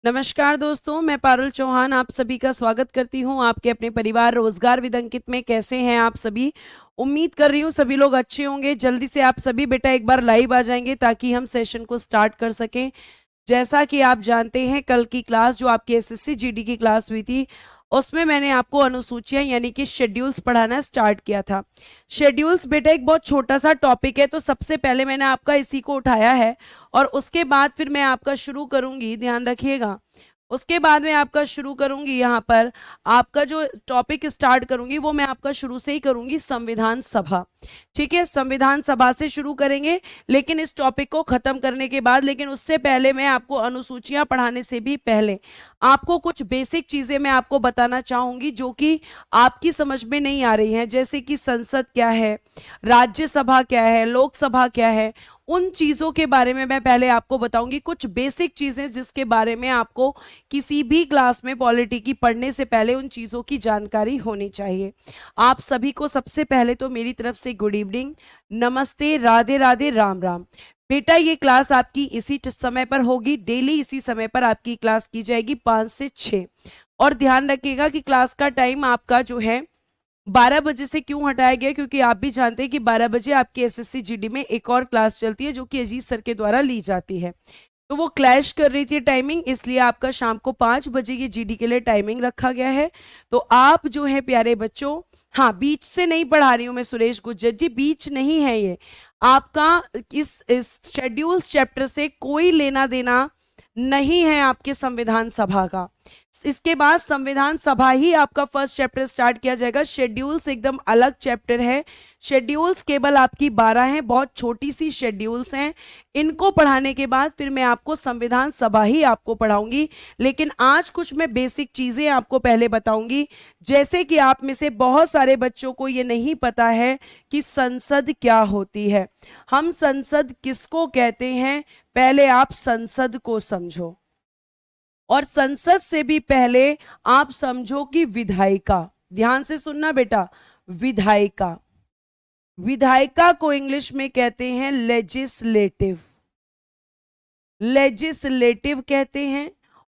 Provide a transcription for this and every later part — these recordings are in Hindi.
नमस्कार दोस्तों, मैं पारुल चौहान आप सभी का स्वागत करती हूं आपके अपने परिवार रोजगार विद अंकित में। कैसे हैं आप सभी? उम्मीद कर रही हूं सभी लोग अच्छे होंगे। जल्दी से आप सभी बेटा एक बार लाइव आ जाएंगे ताकि हम सेशन को स्टार्ट कर सकें। जैसा कि आप जानते हैं, कल की क्लास जो आपकी एसएससी जीडी की क्लास हुई थी, उसमें मैंने आपको अनुसूचियां यानी कि शेड्यूल्स पढ़ाना स्टार्ट किया था। शेड्यूल्स बेटा एक बहुत छोटा सा टॉपिक है, तो सबसे पहले मैंने आपका इसी को उठाया है और उसके बाद फिर मैं आपका शुरू करूंगी, ध्यान रखिएगा। उसके बाद में आपका शुरू करूंगी, यहाँ पर आपका जो टॉपिक स्टार्ट करूंगी वो मैं आपका शुरू से ही करूंगी, संविधान सभा। ठीक है, संविधान सभा से शुरू करेंगे, लेकिन इस टॉपिक को खत्म करने के बाद, लेकिन उससे पहले मैं आपको अनुसूचियां पढ़ाने से भी पहले आपको कुछ बेसिक चीजें मैं आपको बताना चाहूंगी जो कि आपकी समझ में नहीं आ रही हैं, जैसे कि संसद क्या है, राज्यसभा क्या है, लोकसभा क्या है। उन चीजों के बारे में मैं पहले आपको बताऊंगी, कुछ बेसिक चीजें जिसके बारे में आपको किसी भी क्लास में पॉलिटी की पढ़ने से पहले उन चीजों की जानकारी होनी चाहिए। आप सभी को सबसे पहले तो मेरी तरफ से गुड इवनिंग, नमस्ते, राधे राधे, राम राम। बेटा ये क्लास आपकी इसी समय पर होगी, डेली इसी समय पर आपकी क्लास की जाएगी 5 से 6। और ध्यान रखिएगा कि क्लास का टाइम आपका जो है 12 बजे से क्यों हटाया गया, क्योंकि आप भी जानते हैं कि 12 बजे आपकी एसएससी जीडी में एक और क्लास चलती है जो कि अजीत सर के द्वारा ली जाती है। तो वो क्लैश कर रही थी टाइमिंग, इसलिए आपका शाम को 5 बजे की जीडी के लिए टाइमिंग रखा गया है। तो आप जो है प्यारे बच्चों, हाँ बीच से नहीं पढ़ा रही हूं मैं सुरेश गुज्जर जी, बीच नहीं है ये आपका। इस शेड्यूल्स चैप्टर से कोई लेना देना नहीं है आपके संविधान सभा का। इसके बाद संविधान सभा ही आपका फर्स्ट चैप्टर स्टार्ट किया जाएगा। शेड्यूल्स एकदम अलग चैप्टर है। शेड्यूल्स केवल आपकी 12 हैं, बहुत छोटी सी शेड्यूल्स हैं। इनको पढ़ाने के बाद फिर मैं आपको संविधान सभा ही आपको पढ़ाऊंगी, लेकिन आज कुछ मैं बेसिक चीजें आपको पहले बताऊंगी। जैसे कि आप में से बहुत सारे बच्चों को ये नहीं पता है कि संसद क्या होती है, हम संसद किसको कहते हैं, पहले आप संसद को समझो। और संसद से भी पहले आप समझो कि विधायिका, ध्यान से सुनना बेटा, विधायिका, विधायिका को इंग्लिश में कहते हैं लेजिस्लेटिव, लेजिस्लेटिव कहते हैं।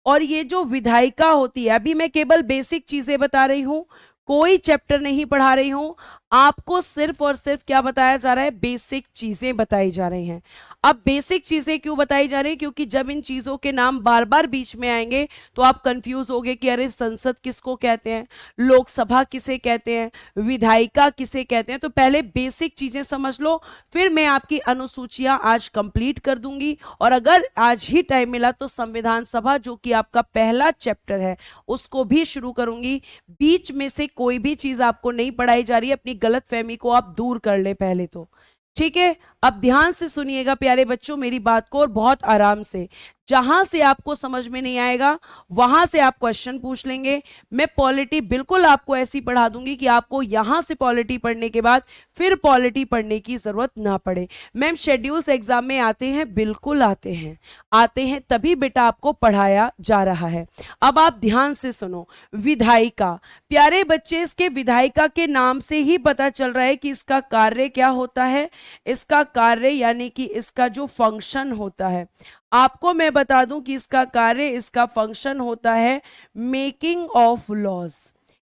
और ये जो विधायिका होती है, अभी मैं केवल बेसिक चीजें बता रही हूं, कोई चैप्टर नहीं पढ़ा रही हूं आपको, सिर्फ और सिर्फ क्या बताया जा रहा है, बेसिक चीजें बताई जा रही हैं। अब बेसिक चीजें क्यों बताई जा रही है, क्योंकि जब इन चीजों के नाम बार बार बीच में आएंगे तो आप कंफ्यूज होगे कि अरे संसद किसको कहते हैं, लोकसभा किसे कहते हैं, विधायिका किसे कहते हैं। तो पहले बेसिक चीजें समझ लो, फिर मैं आपकी अनुसूचियां आज कंप्लीट कर दूंगी। और अगर आज ही टाइम मिला तो संविधान सभा जो कि आपका पहला चैप्टर है उसको भी शुरू करूंगी। बीच में से कोई भी चीज आपको नहीं पढ़ाई जा रही है, अपनी गलतफहमी को आप दूर कर ले पहले तो, ठीक है। अब ध्यान से सुनिएगा प्यारे बच्चों मेरी बात को, और बहुत आराम से। जहां से आपको समझ में नहीं आएगा वहां से आप क्वेश्चन पूछ लेंगे। मैं पॉलिटी बिल्कुल आपको ऐसी पढ़ा दूंगी कि आपको यहां से पॉलिटी पढ़ने के बाद फिर पॉलिटी पढ़ने की जरूरत ना पड़े। मैम शेड्यूल्स एग्जाम में आते हैं, बिल्कुल आते हैं, आते हैं, तभी बेटा आपको पढ़ाया जा रहा है। अब आप ध्यान से सुनो, विधायिका, प्यारे बच्चे इसके विधायिका के नाम से ही पता चल रहा है कि इसका कार्य क्या होता है। इसका कार्य यानी कि इसका जो फंक्शन होता है, आपको मैं बता दूं कि इसका कार्य, इसका फंक्शन होता है मेकिंग ऑफ लॉज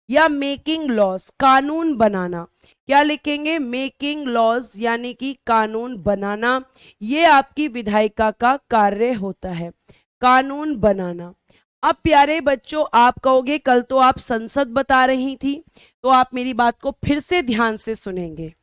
या मेकिंग लॉज, कानून बनाना। क्या लिखेंगे, मेकिंग लॉज यानी कि कानून बनाना। ये आपकी विधायिका का कार्य होता है, कानून बनाना। अब प्यारे बच्चों आप कहोगे कल तो आप संसद बता रही थी, तो आप मेरी बात को फिर से ध्यान से सुनेंगे,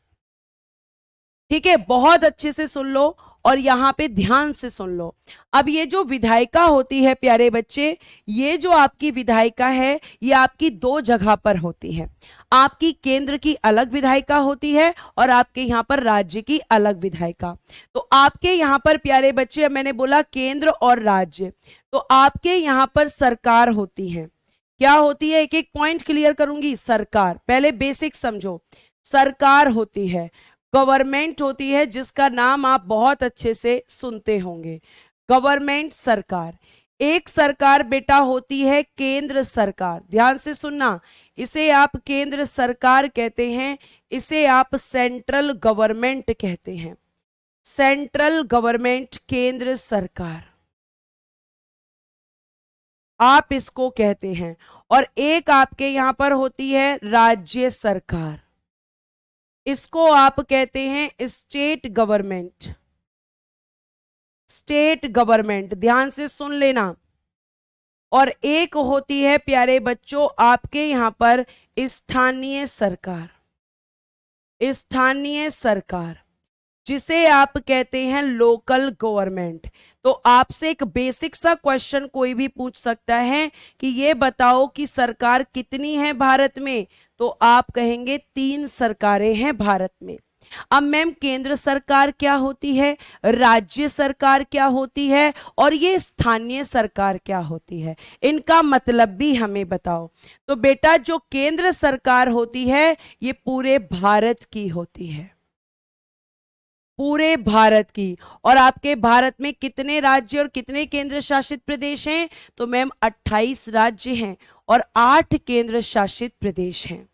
ठीक है, बहुत अच्छे से सुन लो और यहां पे ध्यान से सुन लो। अब ये जो विधायिका होती है प्यारे बच्चे, ये जो आपकी विधायिका है ये आपकी दो जगह पर होती है। आपकी केंद्र की अलग विधायिका होती है और आपके यहां पर राज्य की अलग विधायिका। तो आपके यहां पर प्यारे बच्चे, मैंने बोला केंद्र और राज्य, तो आपके यहां पर सरकार होती है। क्या होती है, एक एक पॉइंट क्लियर करूंगी। सरकार, पहले बेसिक समझो, सरकार होती है, गवर्नमेंट होती है जिसका नाम आप बहुत अच्छे से सुनते होंगे, गवर्नमेंट, सरकार। एक सरकार बेटा होती है केंद्र सरकार, ध्यान से सुनना, इसे आप केंद्र सरकार कहते हैं, इसे आप सेंट्रल गवर्नमेंट कहते हैं, सेंट्रल गवर्नमेंट, केंद्र सरकार। आप इसको कहते हैं। और एक आपके यहां पर होती है राज्य सरकार, इसको आप कहते हैं स्टेट गवर्नमेंट। स्टेट गवर्नमेंट, ध्यान से सुन लेना। और एक होती है प्यारे बच्चों आपके यहां पर स्थानीय सरकार। स्थानीय सरकार जिसे आप कहते हैं लोकल गवर्नमेंट। तो आपसे एक बेसिक सा क्वेश्चन कोई भी पूछ सकता है कि ये बताओ कि सरकार कितनी है भारत में, तो आप कहेंगे 3 सरकारें हैं भारत में। अब मैम केंद्र सरकार क्या होती है, राज्य सरकार क्या होती है, और ये स्थानीय सरकार क्या होती है, इनका मतलब भी हमें बताओ। तो बेटा जो केंद्र सरकार होती है ये पूरे भारत की होती है, पूरे भारत की। और आपके भारत में कितने राज्य और कितने केंद्र शासित प्रदेश हैं, तो मैम 28 राज्य हैं और 8 केंद्र शासित प्रदेश हैं।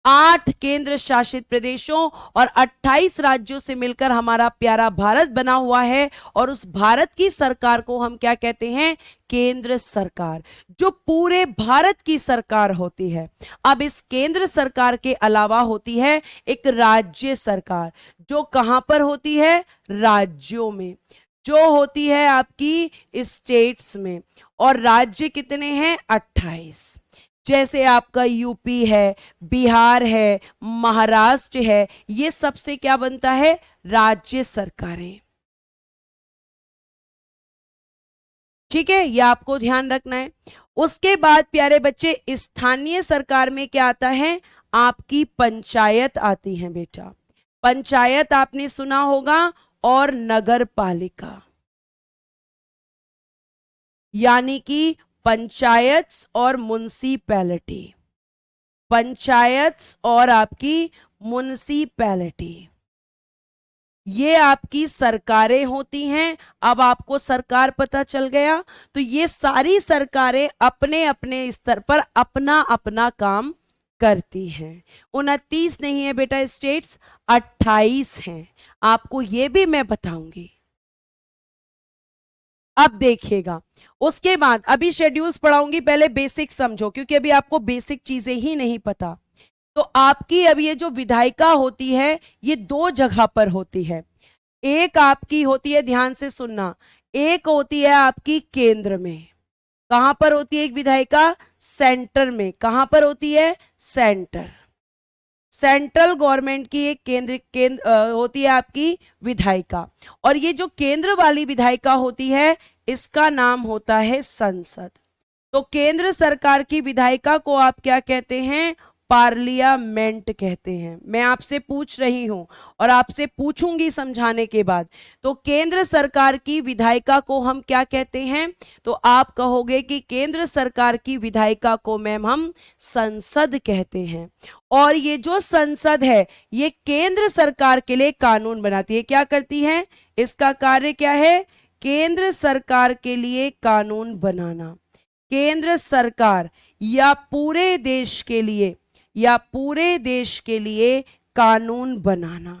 8 केंद्र शासित प्रदेशों और 28 राज्यों से मिलकर हमारा प्यारा भारत बना हुआ है। और उस भारत की सरकार को हम क्या कहते हैं, केंद्र सरकार, जो पूरे भारत की सरकार होती है। अब इस केंद्र सरकार के अलावा होती है एक राज्य सरकार, जो कहां पर होती है, राज्यों में, जो होती है आपकी स्टेट्स में। और राज्य कितने हैं, 28। जैसे आपका यूपी है, बिहार है, महाराष्ट्र है, ये सबसे क्या बनता है, राज्य सरकारें। ठीक है, ये आपको ध्यान रखना है। उसके बाद प्यारे बच्चे स्थानीय सरकार में क्या आता है, आपकी पंचायत आती है बेटा। पंचायत आपने सुना होगा, और नगर पालिका, यानी कि पंचायत और म्युनिसिपैलिटी, पंचायत और आपकी म्युनिसिपैलिटी, ये आपकी सरकारें होती हैं। अब आपको सरकार पता चल गया, तो ये सारी सरकारें अपने अपने स्तर पर अपना अपना काम करती हैं। 29 नहीं है बेटा स्टेट्स, 28 हैं। आपको ये भी मैं बताऊंगी। अब देखिएगा, उसके बाद अभी शेड्यूल्स पढ़ाऊंगी, पहले बेसिक समझो, क्योंकि अभी आपको बेसिक चीजें ही नहीं पता। तो आपकी अब ये जो विधायिका होती है ये 2 जगह पर होती है। एक आपकी होती है, ध्यान से सुनना, एक होती है आपकी केंद्र में। कहां पर होती है एक विधायिका, सेंटर में। कहां पर होती है, सेंटर, सेंट्रल गवर्नमेंट की एक केंद्र होती है आपकी विधायिका। और ये जो केंद्र वाली विधायिका होती है इसका नाम होता है संसद। तो केंद्र सरकार की विधायिका को आप क्या कहते हैं, पार्लियामेंट कहते हैं। मैं आपसे पूछ रही हूं और आपसे पूछूंगी समझाने के बाद। तो केंद्र सरकार की विधायिका को हम क्या कहते हैं, तो आप कहोगे कि केंद्र सरकार की विधायिका को मैम हम संसद कहते हैं। और ये जो संसद है ये केंद्र सरकार के लिए कानून बनाती है। क्या करती है, इसका कार्य क्या है, केंद्र सरकार के लिए कानून बनाना। केंद्र सरकार या पूरे देश के लिए, या पूरे देश के लिए कानून बनाना।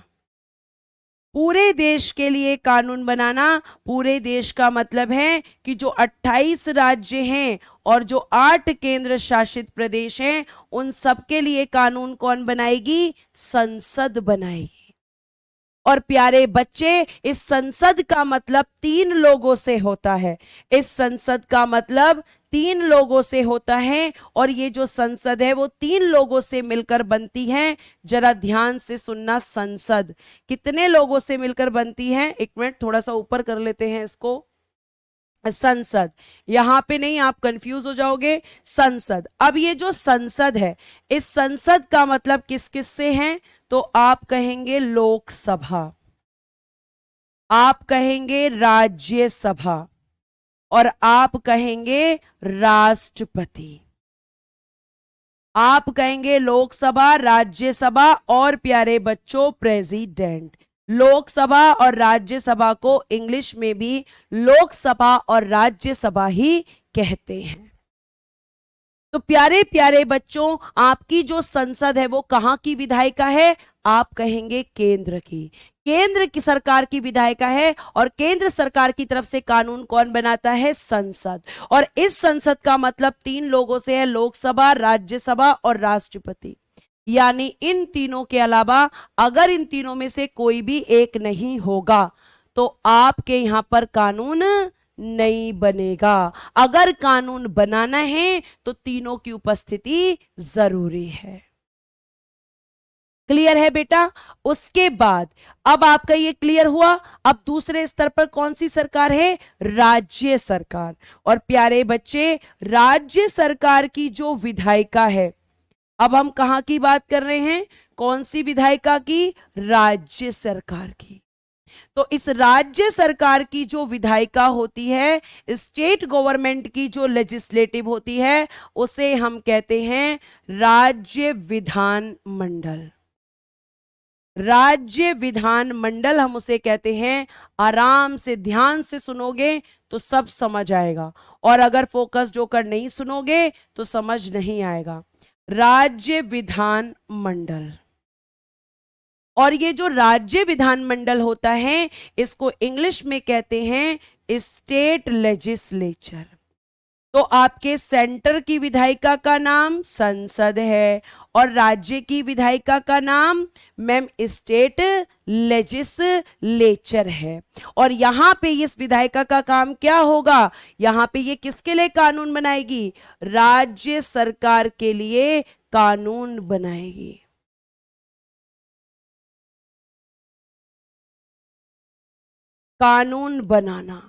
पूरे देश के लिए कानून बनाना, पूरे देश का मतलब है कि जो 28 राज्य हैं और जो 8 केंद्र शासित प्रदेश हैं उन सब के लिए कानून कौन बनाएगी, संसद बनाएगी। और प्यारे बच्चे इस संसद का मतलब 3 लोगों से होता है। इस संसद का मतलब 3 लोगों से होता है। और ये जो संसद है वो 3 लोगों से मिलकर बनती है। जरा ध्यान से सुनना, संसद कितने लोगों से मिलकर बनती है, एक मिनट थोड़ा सा ऊपर कर लेते हैं इसको। संसद, यहां पे नहीं, आप कंफ्यूज हो जाओगे। संसद, अब ये जो संसद है इस संसद का मतलब किस किस से है, तो आप कहेंगे लोकसभा, आप कहेंगे राज्यसभा, और आप कहेंगे राष्ट्रपति। आप कहेंगे लोकसभा, राज्यसभा और प्यारे बच्चों प्रेसिडेंट। लोकसभा और राज्यसभा को इंग्लिश में भी लोकसभा और राज्यसभा ही कहते हैं। तो प्यारे प्यारे बच्चों, आपकी जो संसद है वो कहां की विधायिका है? आप कहेंगे केंद्र की। केंद्र की सरकार की विधायिका है और केंद्र सरकार की तरफ से कानून कौन बनाता है? संसद। और इस संसद का मतलब 3 लोगों से है, लोकसभा, राज्यसभा और राष्ट्रपति। यानी इन तीनों के अलावा अगर इन तीनों में से कोई भी एक नहीं होगा तो आपके यहां पर कानून नहीं बनेगा। अगर कानून बनाना है तो तीनों की उपस्थिति जरूरी है। क्लियर है बेटा? उसके बाद अब आपका ये क्लियर हुआ। अब दूसरे स्तर पर कौन सी सरकार है? राज्य सरकार। और प्यारे बच्चे, राज्य सरकार की जो विधायिका है, अब हम कहां की बात कर रहे हैं? कौन सी विधायिका की? राज्य सरकार की। तो इस राज्य सरकार की जो विधायिका होती है, स्टेट गवर्नमेंट की जो लेजिस्लेटिव होती है, उसे हम कहते हैं राज्य विधान मंडल। राज्य विधान मंडल हम उसे कहते हैं। आराम से ध्यान से सुनोगे तो सब समझ आएगा, और अगर फोकस जोकर नहीं सुनोगे तो समझ नहीं आएगा। राज्य विधान मंडल। और ये जो राज्य विधानमंडल होता है, इसको इंग्लिश में कहते हैं स्टेट लेजिस्लेचर। तो आपके सेंटर की विधायिका का नाम संसद है और राज्य की विधायिका का नाम मैम स्टेट लेजिस्लेचर है। और यहां पे इस विधायिका का काम क्या होगा? यहां पे ये किसके लिए कानून बनाएगी? राज्य सरकार के लिए कानून बनाएगी। कानून बनाना।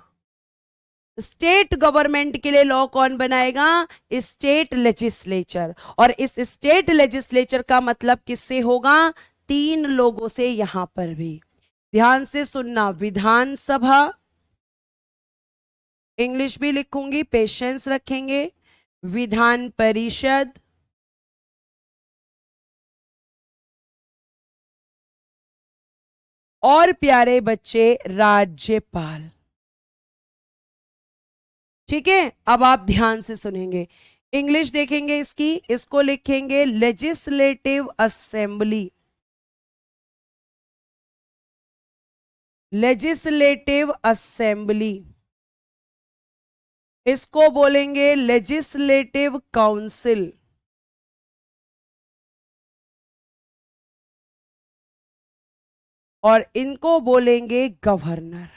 स्टेट गवर्नमेंट के लिए लॉ कौन बनाएगा? State legislature. और इस स्टेट लेजिस्लेचर का मतलब किससे होगा? 3 लोगों से। यहां पर भी ध्यान से सुनना, विधानसभा, इंग्लिश भी लिखूंगी, पेशेंस रखेंगे, विधान परिषद और प्यारे बच्चे राज्यपाल। ठीक है, अब आप ध्यान से सुनेंगे। इंग्लिश देखेंगे इसकी, इसको लिखेंगे लेजिस्लेटिव असेंबली। लेजिस्लेटिव असेंबली, इसको बोलेंगे लेजिस्लेटिव काउंसिल। और इनको बोलेंगे गवर्नर।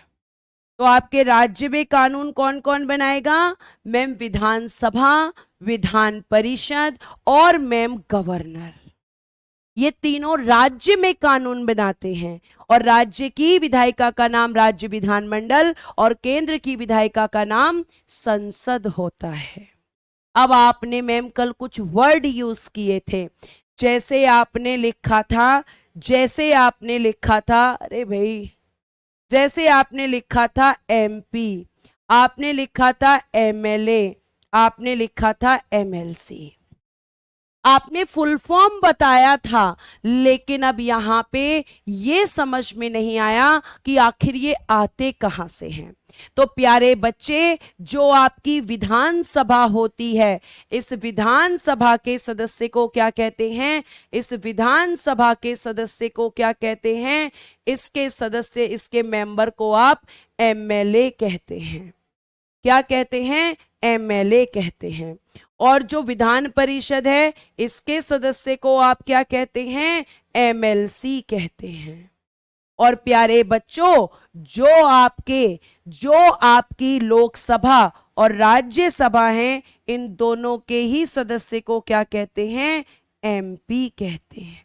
तो आपके राज्य में कानून कौन कौन बनाएगा? मैम विधानसभा, विधान परिषद और मैम गवर्नर। ये तीनों राज्य में कानून बनाते हैं। और राज्य की विधायिका का नाम राज्य विधानमंडल और केंद्र की विधायिका का नाम संसद होता है। अब आपने मैम कल कुछ वर्ड यूज किए थे, जैसे आपने लिखा था, अरे भाई, जैसे आपने लिखा था एमपी, आपने लिखा था एमएलए, आपने लिखा था एमएलसी। आपने फुल फॉर्म बताया था, लेकिन अब यहां पे ये समझ में नहीं आया कि आखिर ये आते कहां से हैं। तो प्यारे बच्चे, जो आपकी विधानसभा होती है, इस विधानसभा के सदस्य को क्या कहते हैं? इस विधानसभा के सदस्य को क्या कहते हैं? इसके सदस्य, इसके मेंबर को आप एमएलए कहते हैं। क्या कहते हैं? एमएलए कहते हैं। और जो विधान परिषद है, इसके सदस्य को आप क्या कहते हैं? एमएलसी कहते हैं। और प्यारे बच्चों, जो आपकी लोकसभा और राज्यसभा हैं, इन दोनों के ही सदस्य को क्या कहते हैं? एमपी कहते हैं।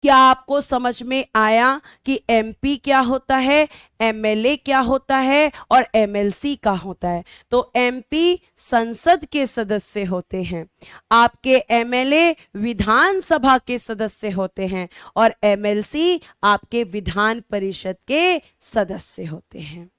क्या आपको समझ में आया कि एमपी क्या होता है, एमएलए क्या होता है और एमएलसी क्या होता है? तो एमपी संसद के सदस्य होते हैं, आपके एमएलए विधानसभा के सदस्य होते हैं और एमएलसी आपके विधान परिषद के सदस्य होते हैं।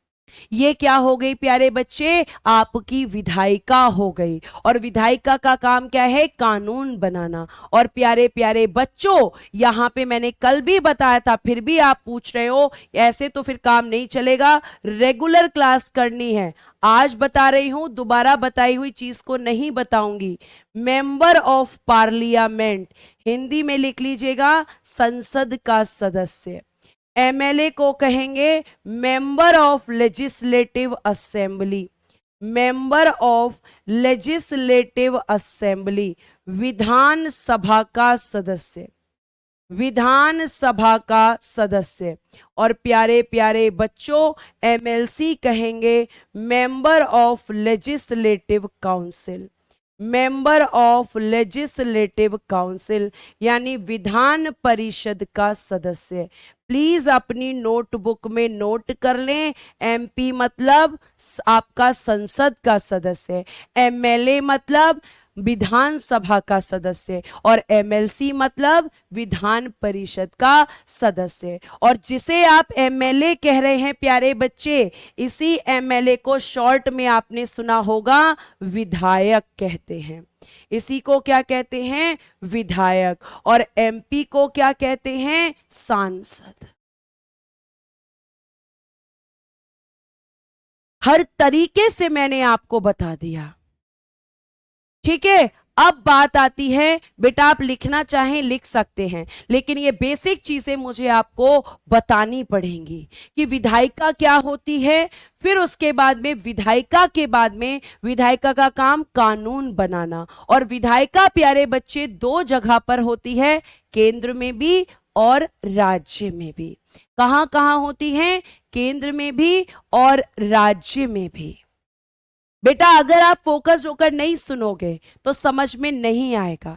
ये क्या हो गई प्यारे बच्चे, आपकी विधायिका हो गई। और विधायिका का काम क्या है, कानून बनाना। और प्यारे प्यारे बच्चों, यहां पे मैंने कल भी बताया था, फिर भी आप पूछ रहे हो, ऐसे तो फिर काम नहीं चलेगा, रेगुलर क्लास करनी है। आज बता रही हूं, दोबारा बताई हुई चीज को नहीं बताऊंगी। मेंबर ऑफ पार्लियामेंट, हिंदी में लिख लीजिएगा, संसद का सदस्य। एमएलए को कहेंगे member of legislative assembly, member of legislative assembly, Vidhan Sabha का सदस्य, विधान सभा का सदस्य। और प्यारे प्यारे बच्चों, एमएलसी कहेंगे member of legislative council, member of legislative council यानी विधान परिषद का सदस्य। प्लीज अपनी नोटबुक में नोट कर लें, एमपी मतलब आपका संसद का सदस्य, एमएलए मतलब विधानसभा का सदस्य, और एमएलसी मतलब विधान परिषद का सदस्य। और जिसे आप एमएलए कह रहे हैं प्यारे बच्चे, इसी एमएलए को शॉर्ट में आपने सुना होगा विधायक कहते हैं। इसी को क्या कहते हैं, विधायक। और एमपी को क्या कहते हैं, सांसद। हर तरीके से मैंने आपको बता दिया, ठीक है। अब बात आती है, बेटा आप लिखना चाहें लिख सकते हैं, लेकिन ये बेसिक चीजें मुझे आपको बतानी पड़ेंगी कि विधायिका क्या होती है। फिर उसके बाद में विधायिका के बाद में विधायिका का काम कानून बनाना। और विधायिका प्यारे बच्चे दो जगह पर होती है, केंद्र में भी और राज्य में भी। कहां कहां होती है, केंद्र में भी और राज्य में भी। बेटा अगर आप फोकस होकर नहीं सुनोगे तो समझ में नहीं आएगा।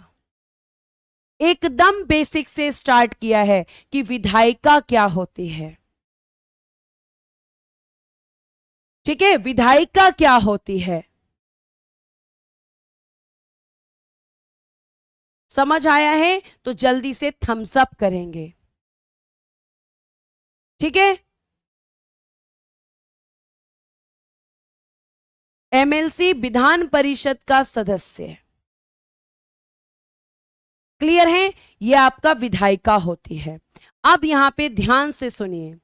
एकदम बेसिक से स्टार्ट किया है कि विधायिका क्या होती है, ठीक है। विधायिका क्या होती है, समझ आया है तो जल्दी से थम्स अप करेंगे, ठीक है। एमएलसी विधान परिषद का सदस्य, क्लियर है, यह आपका विधायिका होती है। अब यहां पे ध्यान से सुनिए,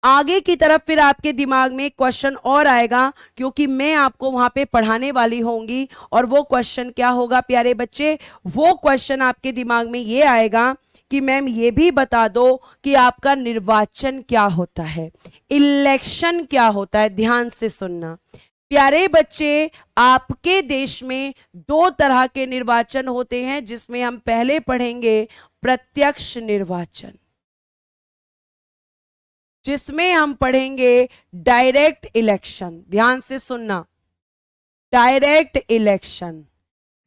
आगे की तरफ फिर आपके दिमाग में क्वेश्चन और आएगा, क्योंकि मैं आपको वहां पे पढ़ाने वाली होंगी। और वो क्वेश्चन क्या होगा प्यारे बच्चे, वो क्वेश्चन आपके दिमाग में ये आएगा कि मैम ये भी बता दो कि आपका निर्वाचन क्या होता है, इलेक्शन क्या होता है। ध्यान से सुनना प्यारे बच्चे, आपके देश में दो तरह के निर्वाचन होते हैं, जिसमें हम पहले पढ़ेंगे प्रत्यक्ष निर्वाचन, जिसमें हम पढ़ेंगे डायरेक्ट इलेक्शन। ध्यान से सुनना, डायरेक्ट इलेक्शन,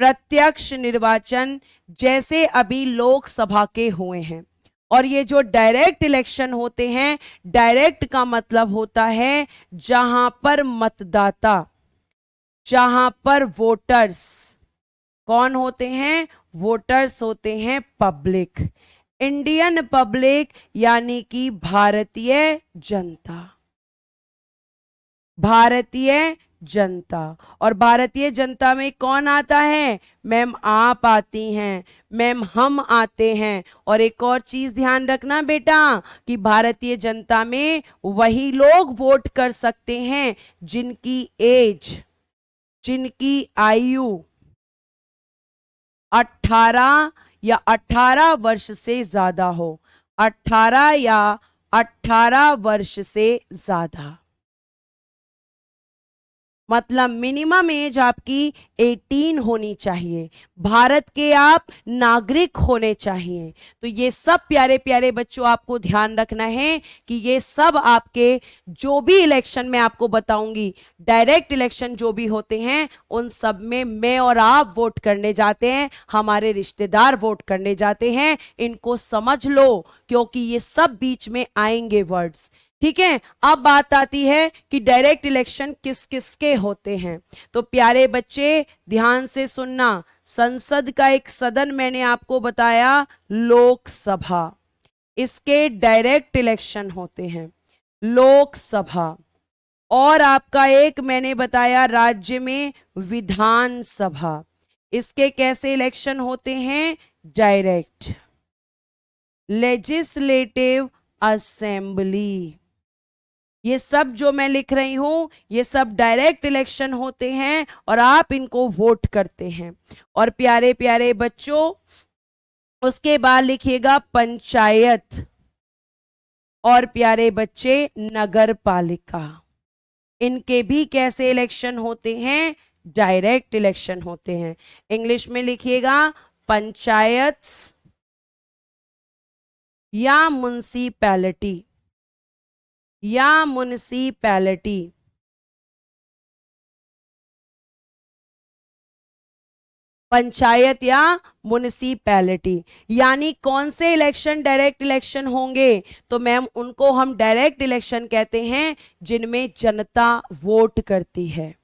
प्रत्यक्ष निर्वाचन जैसे अभी लोकसभा के हुए हैं। और ये जो डायरेक्ट इलेक्शन होते हैं, डायरेक्ट का मतलब होता है जहां पर मतदाता, जहां पर वोटर्स कौन होते हैं, वोटर्स होते हैं पब्लिक, इंडियन पब्लिक यानी कि भारतीय जनता, भारतीय जनता। और भारतीय जनता में कौन आता है, मैम आप आती हैं, मैम हम आते हैं। और एक और चीज ध्यान रखना बेटा कि भारतीय जनता में वही लोग वोट कर सकते हैं जिनकी एज, जिनकी आयु 18 या 18 वर्ष से ज्यादा हो, 18 या 18 वर्ष से ज्यादा, मतलब मिनिमम एज आपकी 18 होनी चाहिए, भारत के आप नागरिक होने चाहिए। तो ये सब प्यारे प्यारे बच्चों आपको ध्यान रखना है कि ये सब आपके जो भी इलेक्शन में आपको बताऊंगी, डायरेक्ट इलेक्शन जो भी होते हैं, उन सब में मैं और आप वोट करने जाते हैं, हमारे रिश्तेदार वोट करने जाते हैं। इनको समझ लो क्योंकि ये सब बीच में आएंगे वर्ड्स, ठीक है। अब बात आती है कि डायरेक्ट इलेक्शन किस किस के होते हैं। तो प्यारे बच्चे ध्यान से सुनना, संसद का एक सदन मैंने आपको बताया लोकसभा, इसके डायरेक्ट इलेक्शन होते हैं लोकसभा। और आपका एक मैंने बताया राज्य में विधानसभा, इसके कैसे इलेक्शन होते हैं? डायरेक्ट। लेजिस्लेटिव असेंबली, ये सब जो मैं लिख रही हूं ये सब डायरेक्ट इलेक्शन होते हैं और आप इनको वोट करते हैं। और प्यारे प्यारे बच्चों, उसके बाद लिखिएगा पंचायत, और प्यारे बच्चे नगर पालिका, इनके भी कैसे इलेक्शन होते हैं? डायरेक्ट इलेक्शन होते हैं। इंग्लिश में लिखिएगा पंचायत या म्युनिसिपैलिटी, या म्युनिसिपैलिटी। पंचायत या म्युनिसिपैलिटी, यानी कौन से इलेक्शन डायरेक्ट इलेक्शन होंगे? तो मैम उनको हम डायरेक्ट इलेक्शन कहते हैं जिनमें जनता वोट करती है।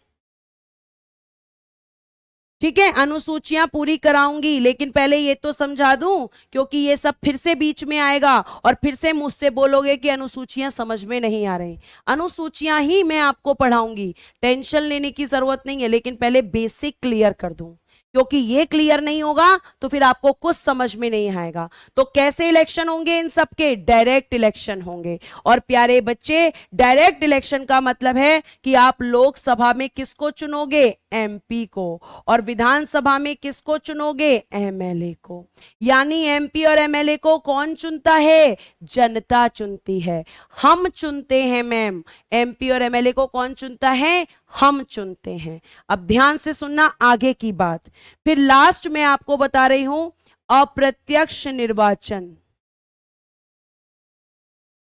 ठीक है, अनुसूचियां पूरी कराऊंगी, लेकिन पहले ये तो समझा दूं, क्योंकि ये सब फिर से बीच में आएगा और फिर से मुझसे बोलोगे कि अनुसूचियां समझ में नहीं आ रही। अनुसूचियां ही मैं आपको पढ़ाऊंगी, टेंशन लेने की जरूरत नहीं है, लेकिन पहले बेसिक क्लियर कर दूं, क्योंकि ये क्लियर नहीं होगा तो फिर आपको कुछ समझ में नहीं आएगा। तो कैसे इलेक्शन होंगे इन सबके? डायरेक्ट इलेक्शन होंगे। और प्यारे बच्चे, डायरेक्ट इलेक्शन का मतलब है कि आप लोकसभा में किसको चुनोगे? एमपी को। और विधानसभा में किसको चुनोगे? एमएलए को। यानी एमपी और एमएलए को कौन चुनता है? जनता चुनती है, हम चुनते हैं मैम। एमपी और एमएलए को कौन चुनता है? हम चुनते हैं। अब ध्यान से सुनना आगे की बात। फिर लास्ट में आपको बता रही हूं अप्रत्यक्ष निर्वाचन।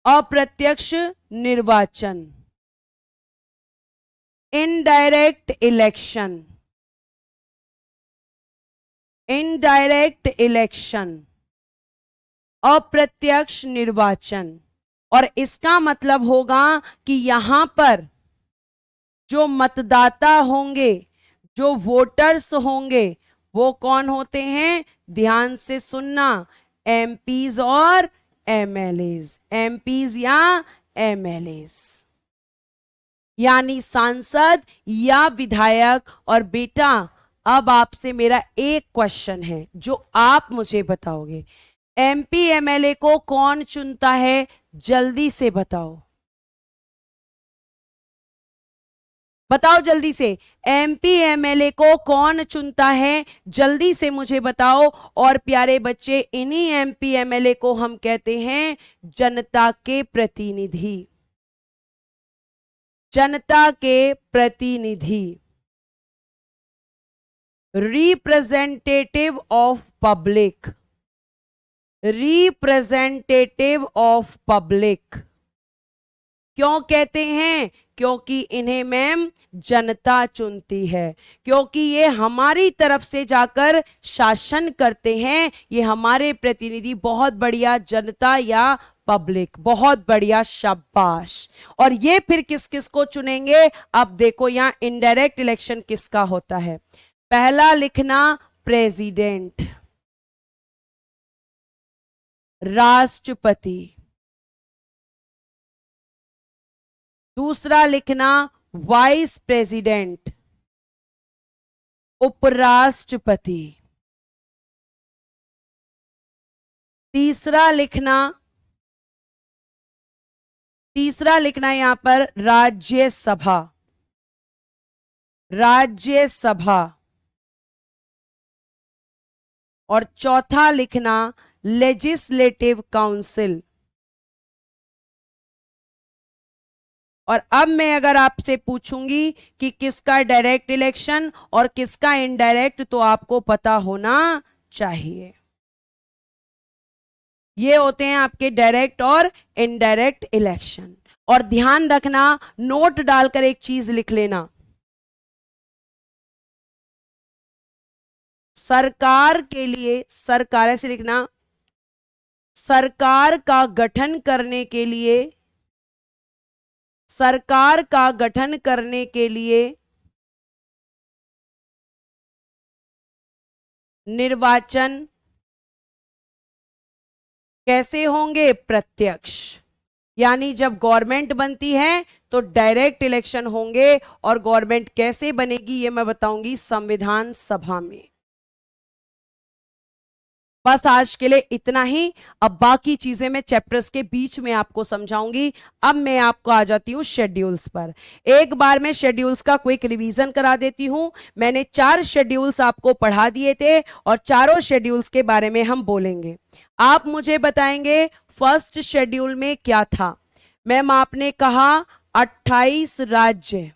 अप्रत्यक्ष निर्वाचन, इनडायरेक्ट इलेक्शन, इनडायरेक्ट इलेक्शन, अप्रत्यक्ष निर्वाचन। और इसका मतलब होगा कि यहां पर जो मतदाता होंगे, जो वोटर्स होंगे, वो कौन होते हैं? ध्यान से सुनना, एमपीज और एमएलएज, एमपीज या एमएलएज, यानी सांसद या विधायक। और बेटा अब आपसे मेरा एक क्वेश्चन है जो आप मुझे बताओगे, एमपी एमएलए को कौन चुनता है? जल्दी से बताओ, बताओ जल्दी से, एमपी एमएलए को कौन चुनता है? जल्दी से मुझे बताओ। और प्यारे बच्चे, इन्हीं एमपी एमएलए को हम कहते हैं जनता के प्रतिनिधि, जनता के प्रतिनिधि, representative of public, representative of public. क्यों कहते हैं? क्योंकि इन्हें मैम जनता चुनती है, क्योंकि ये हमारी तरफ से जाकर शासन करते हैं, ये हमारे प्रतिनिधि। बहुत बढ़िया, जनता या पब्लिक, बहुत बढ़िया, शाबाश। और ये फिर किस किस को चुनेंगे? अब देखो यहां इनडायरेक्ट इलेक्शन किसका होता है। पहला लिखना प्रेसिडेंट, राष्ट्रपति। दूसरा लिखना वाइस प्रेसिडेंट, उपराष्ट्रपति। तीसरा लिखना यहां पर राज्यसभा, राज्यसभा। और चौथा लिखना लेजिस्लेटिव काउंसिल। और अब मैं अगर आपसे पूछूंगी कि किसका डायरेक्ट इलेक्शन और किसका इनडायरेक्ट, तो आपको पता होना चाहिए। ये होते हैं आपके डायरेक्ट और इनडायरेक्ट इलेक्शन। और ध्यान रखना, नोट डालकर एक चीज लिख लेना, सरकार के लिए, सरकार ऐसे लिखना, सरकार का गठन करने के लिए, सरकार का गठन करने के लिए निर्वाचन कैसे होंगे? प्रत्यक्ष। यानी जब गवर्नमेंट बनती है तो डायरेक्ट इलेक्शन होंगे, और गवर्नमेंट कैसे बनेगी ये मैं बताऊंगी संविधान सभा में। बस आज के लिए इतना ही। अब बाकी चीजें मैं चैप्टर्स के बीच में आपको समझाऊंगी। अब मैं आपको आ जाती हूं शेड्यूल्स पर। एक बार मैं शेड्यूल्स का क्विक रिवीजन करा देती हूं। मैंने 4 शेड्यूल्स आपको पढ़ा दिए थे और चारों शेड्यूल्स के बारे में हम बोलेंगे। आप मुझे बताएंगे फर्स्ट शेड्यूल में क्या था। मैम आपने कहा 28 राज्य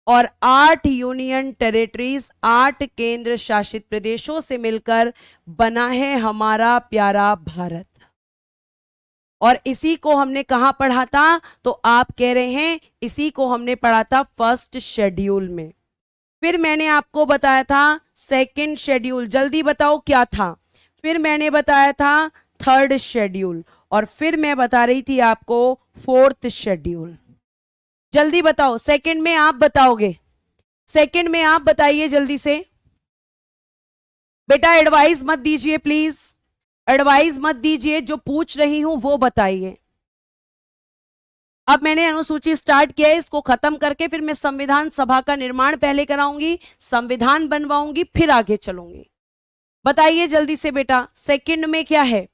और 8 यूनियन टेरिटरीज, 8 केंद्र शासित प्रदेशों से मिलकर बना है हमारा प्यारा भारत। और इसी को हमने कहां पढ़ा था, तो आप कह रहे हैं इसी को हमने पढ़ा था फर्स्ट शेड्यूल में। फिर मैंने आपको बताया था सेकंड शेड्यूल, जल्दी बताओ क्या था। फिर मैंने बताया था थर्ड शेड्यूल, और फिर मैं बता रही थी आपको फोर्थ शेड्यूल। जल्दी बताओ, सेकंड में आप बताओगे, सेकंड में आप बताइए जल्दी से। बेटा एडवाइस मत दीजिए प्लीज, एडवाइस मत दीजिए, जो पूछ रही हूं वो बताइए। अब मैंने अनुसूची स्टार्ट किया है, इसको खत्म करके फिर मैं संविधान सभा का निर्माण पहले कराऊंगी, संविधान बनवाऊंगी, फिर आगे चलूंगी। बताइए जल्दी से बेटा, सेकंड में क्या है,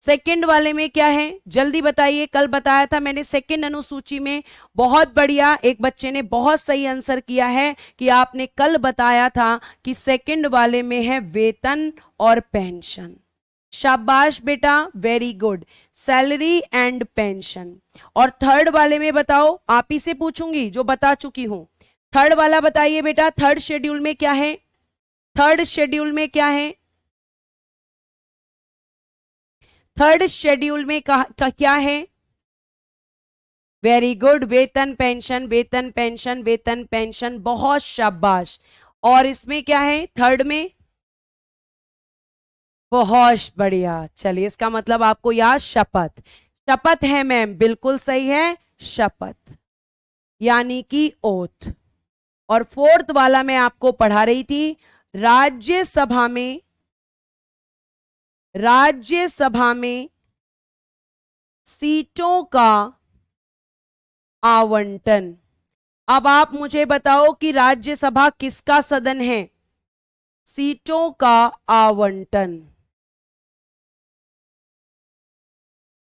सेकंड वाले में क्या है, जल्दी बताइए। कल बताया था मैंने सेकंड अनुसूची में, बहुत बढ़िया, एक बच्चे ने बहुत सही आंसर किया है कि आपने कल बताया था कि सेकंड वाले में है वेतन और पेंशन। शाबाश बेटा, very good, salary and pension. और थर्ड वाले में बताओ, आप ही से पूछूंगी जो बता चुकी हूं। थर्ड वाला बताइए बेटा, थर्ड शेड्यूल में क्या है, थर्ड शेड्यूल में क्या है, थर्ड शेड्यूल में क्या है। वेरी गुड, वेतन पेंशन, वेतन पेंशन, वेतन पेंशन, बहुत शाबाश। और इसमें क्या है थर्ड में, बहुत बढ़िया। चलिए इसका मतलब आपको याद, शपथ, शपथ है मैम, बिल्कुल सही है, शपथ यानी कि ओथ। और फोर्थ वाला मैं आपको पढ़ा रही थी, राज्यसभा में, राज्यसभा में सीटों का आवंटन। अब आप मुझे बताओ कि राज्यसभा किसका सदन है, सीटों का आवंटन।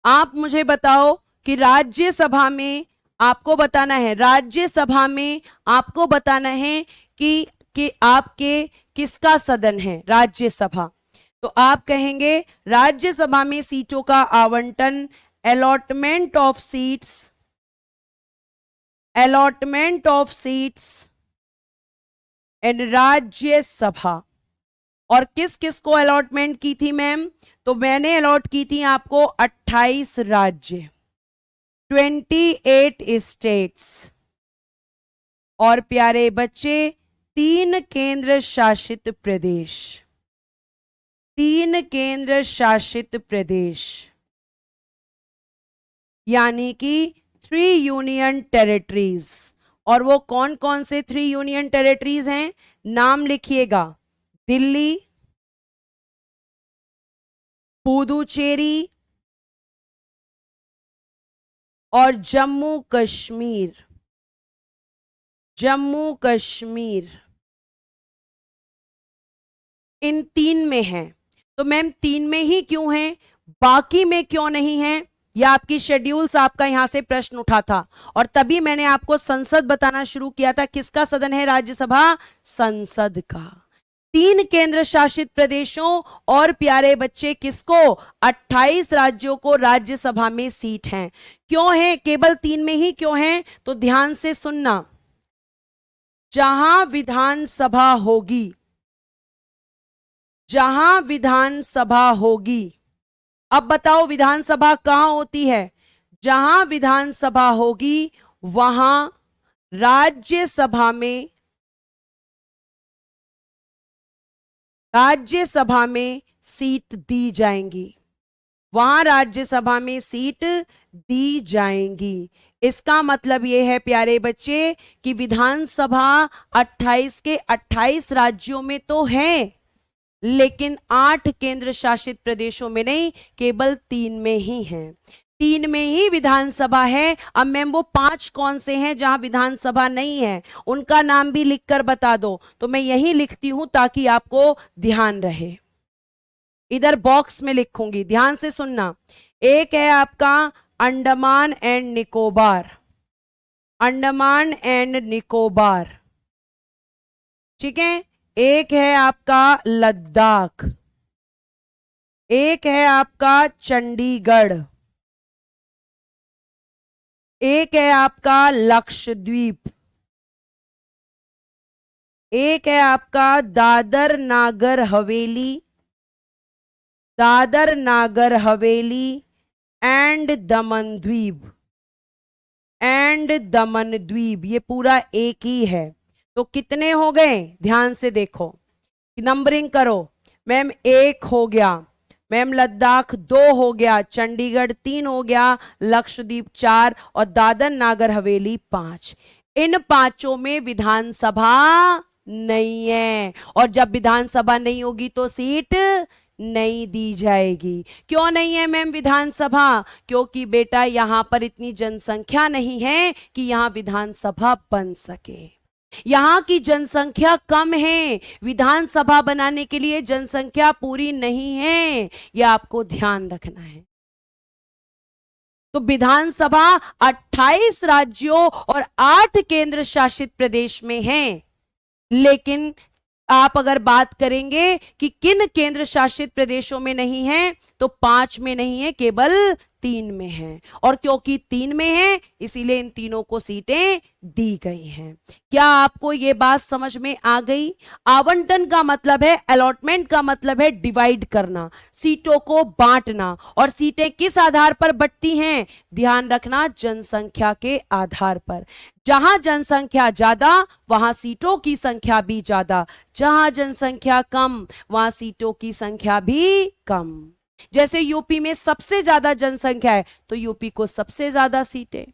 आप मुझे बताओ कि राज्यसभा में आपको बताना है, राज्यसभा में आपको बताना है कि आपके किसका सदन है राज्यसभा। तो आप कहेंगे राज्यसभा में सीटों का आवंटन, allotment of seats, allotment of seats in Rajya Sabha. और किस किस को अलॉटमेंट की थी मैम, तो मैंने अलॉट की थी आपको 28 राज्य, 28 स्टेट्स, और प्यारे बच्चे 3 केंद्र शासित प्रदेश, 3 केंद्र शासित प्रदेश, यानी कि 3 यूनियन टेरिटरीज। और वो कौन कौन से 3 यूनियन टेरिटरीज हैं, नाम लिखिएगा, दिल्ली, पुदुचेरी और जम्मू कश्मीर, जम्मू कश्मीर, इन 3 में है। तो मैम 3 में ही क्यों है, बाकी में क्यों नहीं है, या आपकी शेड्यूल्स आपका यहां से प्रश्न उठा था, और तभी मैंने आपको संसद बताना शुरू किया था। किसका सदन है राज्यसभा, संसद का। 3 केंद्र शासित प्रदेशों और प्यारे बच्चे किसको, 28 राज्यों को राज्यसभा में सीट है। क्यों है, केवल 3 में ही क्यों है, तो ध्यान से सुनना, जहां विधानसभा होगी, जहां विधानसभा होगी, अब बताओ विधानसभा कहां होती है, जहां विधानसभा होगी वहां राज्यसभा में, राज्यसभा में सीट दी जाएंगी, वहां राज्यसभा में सीट दी जाएंगी। इसका मतलब यह है प्यारे बच्चे कि विधानसभा 28 के 28 राज्यों में तो है, लेकिन 8 केंद्र शासित प्रदेशों में नहीं, केवल 3 में ही है। 3 में ही विधानसभा है। अब मैम वो 5 कौन से हैं जहां विधानसभा नहीं है, उनका नाम भी लिखकर बता दो। तो मैं यही लिखती हूं ताकि आपको ध्यान रहे, इधर बॉक्स में लिखूंगी, ध्यान से सुनना। एक है आपका अंडमान एंड निकोबार, अंडमान एंड निकोबार, ठीक है। एक है आपका लद्दाख, एक है आपका चंडीगढ़, एक है आपका लक्षद्वीप, एक है आपका दादर नागर हवेली, दादर नागर हवेली एंड दमन द्वीप, एंड दमन द्वीप, ये पूरा एक ही है। तो कितने हो गए, ध्यान से देखो, नंबरिंग करो। मैम 1 हो गया, मैम लद्दाख 2 हो गया, चंडीगढ़ 3 हो गया, लक्षद्वीप 4 और दादर नागर हवेली 5। इन 5 में विधानसभा नहीं है, और जब विधानसभा नहीं होगी तो सीट नहीं दी जाएगी। क्यों नहीं है मैम विधानसभा? क्योंकि बेटा यहां पर इतनी जनसंख्या नहीं है कि यहां विधानसभा बन सके, यहां की जनसंख्या कम है, विधानसभा बनाने के लिए जनसंख्या पूरी नहीं है, यह आपको ध्यान रखना है। तो विधानसभा 28 राज्यों और 8 केंद्र शासित प्रदेश में है, लेकिन आप अगर बात करेंगे कि किन केंद्र शासित प्रदेशों में नहीं है, तो 5 में नहीं है, केवल 3 में है। और क्योंकि 3 में है इसीलिए इन तीनों को सीटें दी गई हैं। क्या आपको यह बात समझ में आ गई? आवंटन का मतलब है, अलॉटमेंट का मतलब है डिवाइड करना, सीटों को बांटना। और सीटें किस आधार पर बंटती हैं? ध्यान रखना, जनसंख्या के आधार पर। जहां जनसंख्या ज्यादा वहां सीटों की संख्या भी ज्यादा, जहां जनसंख्या कम वहां सीटों की संख्या भी कम। जैसे यूपी में सबसे ज्यादा जनसंख्या है तो यूपी को सबसे ज्यादा सीटें।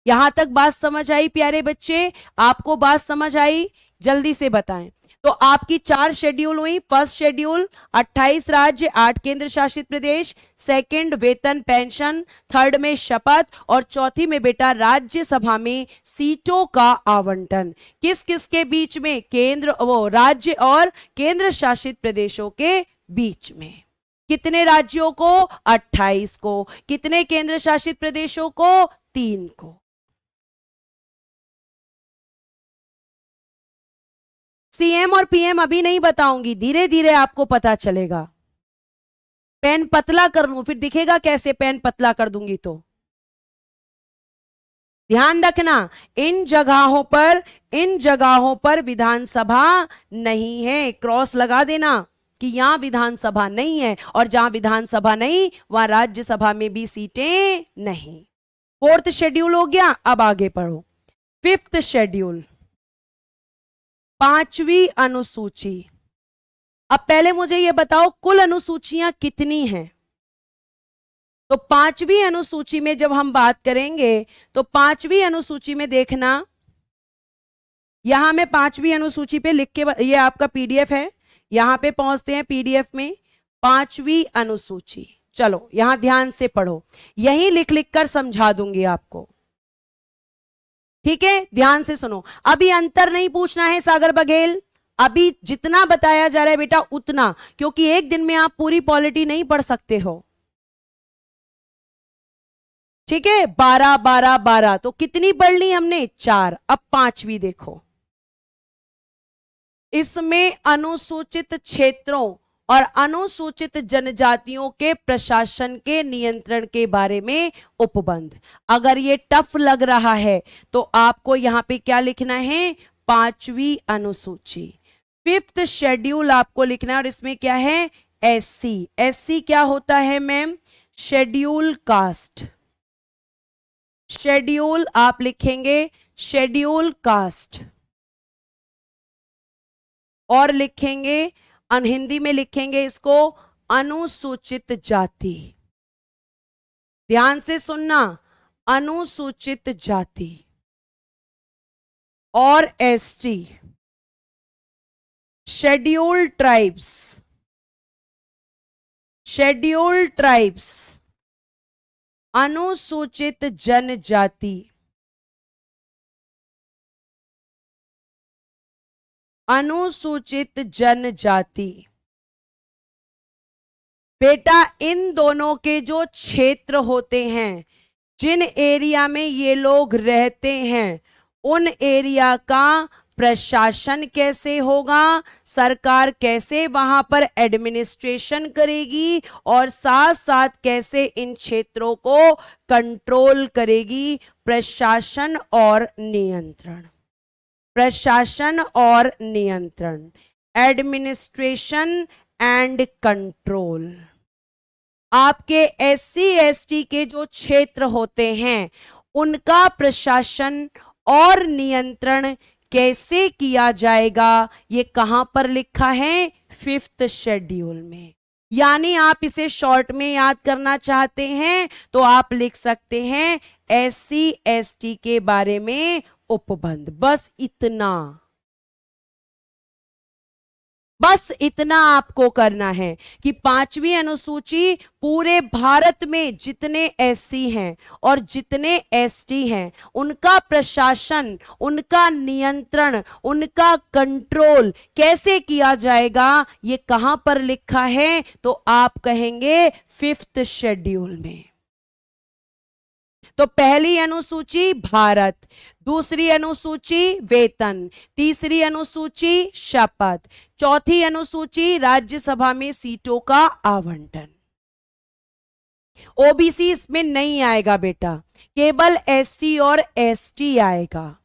यहां तक बात समझ आई प्यारे बच्चे? आपको बात समझ आई? जल्दी से बताएं। तो आपकी 4 शेड्यूल हुई। फर्स्ट शेड्यूल 28 राज्य 8 केंद्र शासित प्रदेश, सेकंड वेतन पेंशन, थर्ड में शपथ और चौथी में बेटा राज्यसभा में सीटों का आवंटन। किस किस के बीच में? केंद्र वो राज्य और केंद्र शासित प्रदेशों के बीच में। कितने राज्यों को? 28 को। कितने केंद्र शासित प्रदेशों को? 3 को। सीएम और पीएम अभी नहीं बताऊंगी, धीरे धीरे आपको पता चलेगा। पेन पतला कर लूं फिर दिखेगा कैसे, पेन पतला कर दूंगी तो। ध्यान रखना, इन जगहों पर विधानसभा नहीं है, क्रॉस लगा देना कि यहां विधानसभा नहीं है, और जहां विधानसभा नहीं वहां राज्यसभा में भी सीटें नहीं। 4th शेड्यूल हो गया। अब आगे पढ़ो। 5th शेड्यूल, 5वीं अनुसूची। अब पहले मुझे यह बताओ कुल अनुसूचियां कितनी हैं? तो 5वीं अनुसूची में जब हम बात करेंगे तो 5वीं अनुसूची में देखना, यहां मैं 5वीं अनुसूची पे लिख के, ये आपका पीडीएफ है, यहां पे पहुंचते हैं पीडीएफ में। 5वीं अनुसूची, चलो यहां ध्यान से पढ़ो, यही लिख लिख कर समझा दूंगी आपको, ठीक है? ध्यान से सुनो, अभी अंतर नहीं पूछना है सागर बघेल, अभी जितना बताया जा रहा है बेटा उतना, क्योंकि एक दिन में आप पूरी पॉलिटी नहीं पढ़ सकते हो, ठीक है? 12 12 12, तो कितनी पढ़ ली हमने? 4। अब 5वीं देखो, इसमें अनुसूचित क्षेत्रों और अनुसूचित जनजातियों के प्रशासन के नियंत्रण के बारे में उपबंध। अगर ये टफ लग रहा है तो आपको यहां पे क्या लिखना है? 5वीं अनुसूची। 5th शेड्यूल आपको लिखना है, और इसमें क्या है? एससी। एससी क्या होता है मैम? Schedule caste. शेड्यूल आप लिखेंगे शेड्यूल कास्ट, और लिखेंगे हिंदी में लिखेंगे इसको अनुसूचित जाति। ध्यान से सुनना, अनुसूचित जाति। और ST scheduled tribes, scheduled tribes अनुसूचित जनजाति, अनुसूचित जनजाति। बेटा इन दोनों के जो क्षेत्र होते हैं, जिन एरिया में ये लोग रहते हैं, उन एरिया का प्रशासन कैसे होगा, सरकार कैसे वहां पर एडमिनिस्ट्रेशन करेगी, और साथ साथ कैसे इन क्षेत्रों को कंट्रोल करेगी, प्रशासन और नियंत्रण, प्रशासन और नियंत्रण, एडमिनिस्ट्रेशन एंड कंट्रोल। आपके एससी एसटी के जो क्षेत्र होते हैं उनका प्रशासन और नियंत्रण कैसे किया जाएगा, ये कहां पर लिखा है, 5th शेड्यूल में। यानी आप इसे शॉर्ट में याद करना चाहते हैं तो आप लिख सकते हैं एससी एसटी के बारे में उपबंध। बस इतना, बस इतना आपको करना है कि 5वीं अनुसूची पूरे भारत में जितने एससी हैं और जितने एसटी हैं उनका प्रशासन, उनका नियंत्रण, उनका कंट्रोल कैसे किया जाएगा, ये कहां पर लिखा है, तो आप कहेंगे 5th शेड्यूल में। तो पहली अनुसूची भारत, दूसरी अनुसूची वेतन, तीसरी अनुसूची शपथ, चौथी अनुसूची राज्यसभा में सीटों का आवंटन। ओबीसी इसमें नहीं आएगा बेटा, केवल एससी और एसटी आएगा।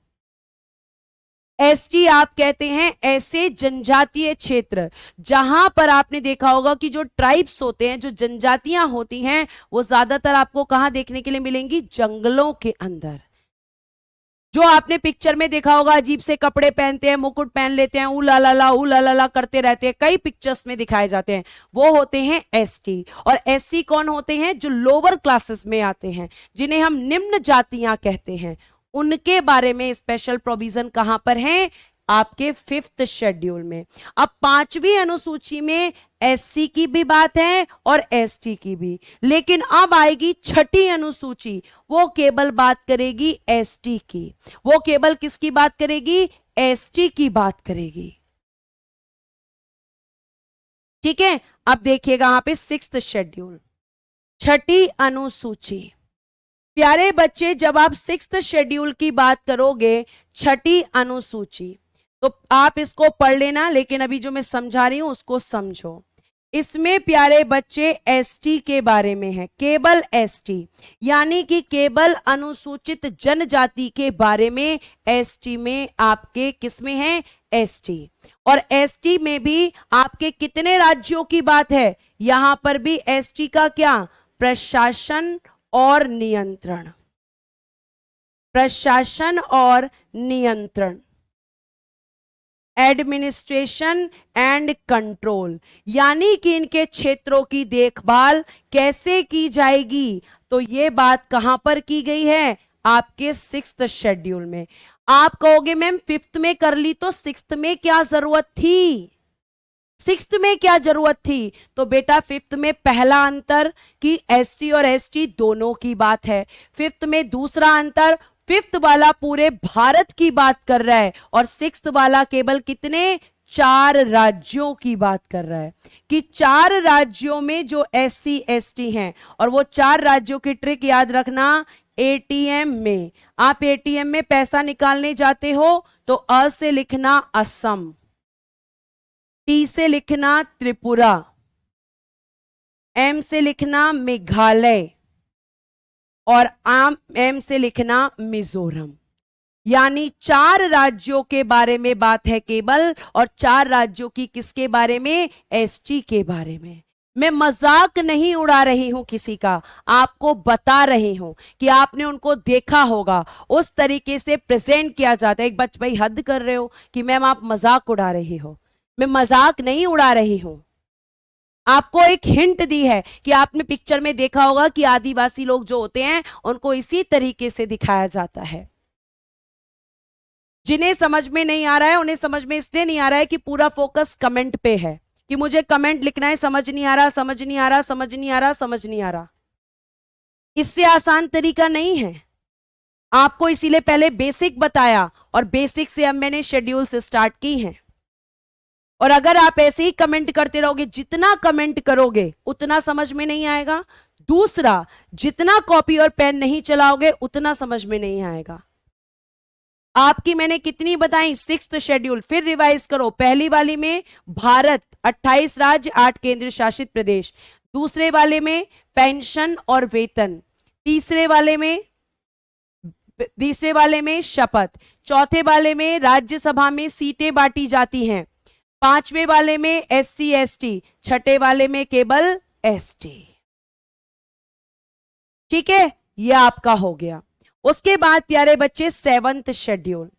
एसटी आप कहते हैं ऐसे जनजातीय क्षेत्र जहां पर आपने देखा होगा कि जो ट्राइब्स होते हैं, जो जनजातियां होती हैं, वो ज्यादातर आपको कहां देखने के लिए मिलेंगी, जंगलों के अंदर। जो आपने पिक्चर में देखा होगा अजीब से कपड़े पहनते हैं, मुकुट पहन लेते हैं, उला ला करते रहते हैं, कई पिक्चर्स में दिखाए जाते हैं, वो होते हैं एसटी। और एससी कौन होते हैं, जो लोअर क्लासेस में आते हैं, जिन्हें हम निम्न जातियां कहते हैं, उनके बारे में स्पेशल प्रोविजन कहां पर है, आपके 5th शेड्यूल में। अब 5वीं अनुसूची में एससी की भी बात है और एसटी की भी, लेकिन अब आएगी 6ठी अनुसूची, वो केवल बात करेगी एसटी की। वो केवल किसकी बात करेगी, एसटी की बात करेगी। ठीक है, अब देखिएगा यहां पे 6th शेड्यूल, 6ठी अनुसूची। प्यारे बच्चे जब आप 6th शेड्यूल की बात करोगे, 6ठी अनुसूची, तो आप इसको पढ़ लेना, लेकिन अभी जो मैं समझा रही हूं उसको समझो। इसमें प्यारे बच्चे एसटी के बारे में है, केवल एसटी, यानी कि केवल अनुसूचित जनजाति के बारे में एसटी में आपके किसमें है, एसटी। और एसटी में भी आपके कितने राज्यों की बात है, यहां पर भी एसटी का क्या, प्रशासन और नियंत्रण, प्रशासन और नियंत्रण, एडमिनिस्ट्रेशन एंड कंट्रोल, यानी कि इनके क्षेत्रों की देखभाल कैसे की जाएगी, तो ये बात कहां पर की गई है, आपके 6th शेड्यूल में। आप कहोगे मैम 5th में कर ली तो 6th में क्या जरूरत थी, 6th में क्या जरूरत थी, तो बेटा 5th में पहला अंतर कि एससी और एसटी दोनों की बात है। 5th में दूसरा अंतर, 5th वाला पूरे भारत की बात कर रहा है और 6th वाला केवल कितने, 4 राज्यों की बात कर रहा है, कि 4 राज्यों में जो एससी एसटी हैं, और वो 4 राज्यों की ट्रिक याद रखना, एटीएम में, आप एटीएम में पैसा निकालने जाते हो तो अ से लिखना असम, टी से लिखना त्रिपुरा, एम से लिखना मेघालय, और एम से लिखना मिजोरम। यानी 4 राज्यों के बारे में बात है केवल, और 4 राज्यों की किसके बारे में, एसटी के बारे में। मैं मजाक नहीं उड़ा रही हूं किसी का, आपको बता रही हूं कि आपने उनको देखा होगा, उस तरीके से प्रेजेंट किया जाता है। एक बच्चे भाई हद कर रहे हो कि मैम आप मजाक उड़ा रही हो, मैं मजाक नहीं उड़ा रही हूं, आपको एक हिंट दी है कि आपने पिक्चर में देखा होगा कि आदिवासी लोग जो होते हैं उनको इसी तरीके से दिखाया जाता है। जिन्हें समझ में नहीं आ रहा है उन्हें समझ में इसलिए नहीं आ रहा है कि पूरा फोकस कमेंट पे है, कि मुझे कमेंट लिखना है, समझ नहीं आ रहा, समझ नहीं आ रहा, समझ नहीं आ रहा, समझ नहीं आ रहा। इससे आसान तरीका नहीं है, आपको इसीलिए पहले बेसिक बताया और बेसिक से अब मैंने शेड्यूल से स्टार्ट की है। और अगर आप ऐसे ही कमेंट करते रहोगे, जितना कमेंट करोगे उतना समझ में नहीं आएगा। दूसरा, जितना कॉपी और पेन नहीं चलाओगे उतना समझ में नहीं आएगा। आपकी मैंने कितनी बताई, 6th शेड्यूल, फिर रिवाइज करो। पहली वाली में भारत 28 राज्य 8 केंद्र शासित प्रदेश, दूसरे वाले में पेंशन और वेतन, तीसरे वाले में शपथ, चौथे वाले में राज्यसभा में सीटें बांटी जाती हैं, पांचवें वाले में SC ST, छठे वाले में केवल ST। ठीक है, यह आपका हो गया। उसके बाद प्यारे बच्चे 7th शेड्यूल,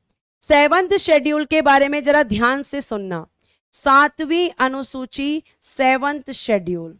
7th शेड्यूल के बारे में जरा ध्यान से सुनना। 7वीं अनुसूची 7th शेड्यूल,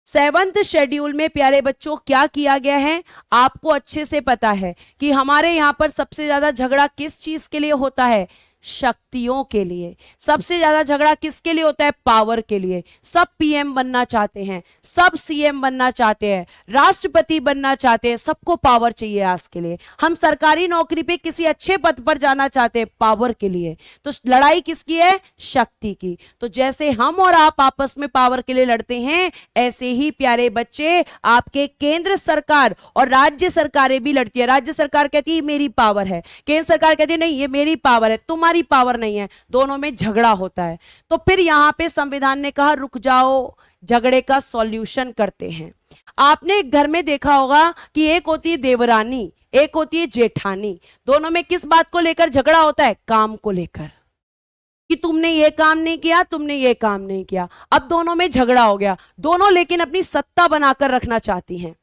7th शेड्यूल में प्यारे बच्चों क्या किया गया है, आपको अच्छे से पता है कि हमारे यहां पर सबसे ज्यादा झगड़ा किस चीज के लिए होता है, शक्तियों के लिए। सबसे ज्यादा झगड़ा किसके लिए होता है, पावर के लिए। सब PM बनना चाहते हैं, सब CM बनना चाहते हैं, राष्ट्रपति बनना चाहते हैं, सबको पावर चाहिए आज के लिए। हम सरकारी नौकरी पे किसी अच्छे पद पर जाना चाहते हैं, पावर के लिए। तो लड़ाई किसकी है, शक्ति की। तो जैसे हम और आप आपस में पावर के लिए लड़ते हैं, ऐसे ही प्यारे बच्चे आपके केंद्र सरकार और राज्य सरकारें भी लड़ती है। राज्य सरकार कहती है मेरी पावर है, केंद्र सरकार कहती है नहीं ये मेरी पावर है, तुम्हारी पावर नहीं है, दोनों में झगड़ा होता है। तो फिर यहां पे संविधान ने कहा रुक जाओ, झगड़े का सॉल्यूशन करते हैं। आपने एक घर में देखा होगा कि एक होती है देवरानी, एक होती है जेठानी, दोनों में किस बात को लेकर झगड़ा होता है, काम को लेकर, कि तुमने ये काम नहीं किया, तुमने ये काम नहीं किया। अब दोनों में झगड़ा हो गया, दोनों लेकिन अपनी सत्ता बनाकर रखना चाहती हैं।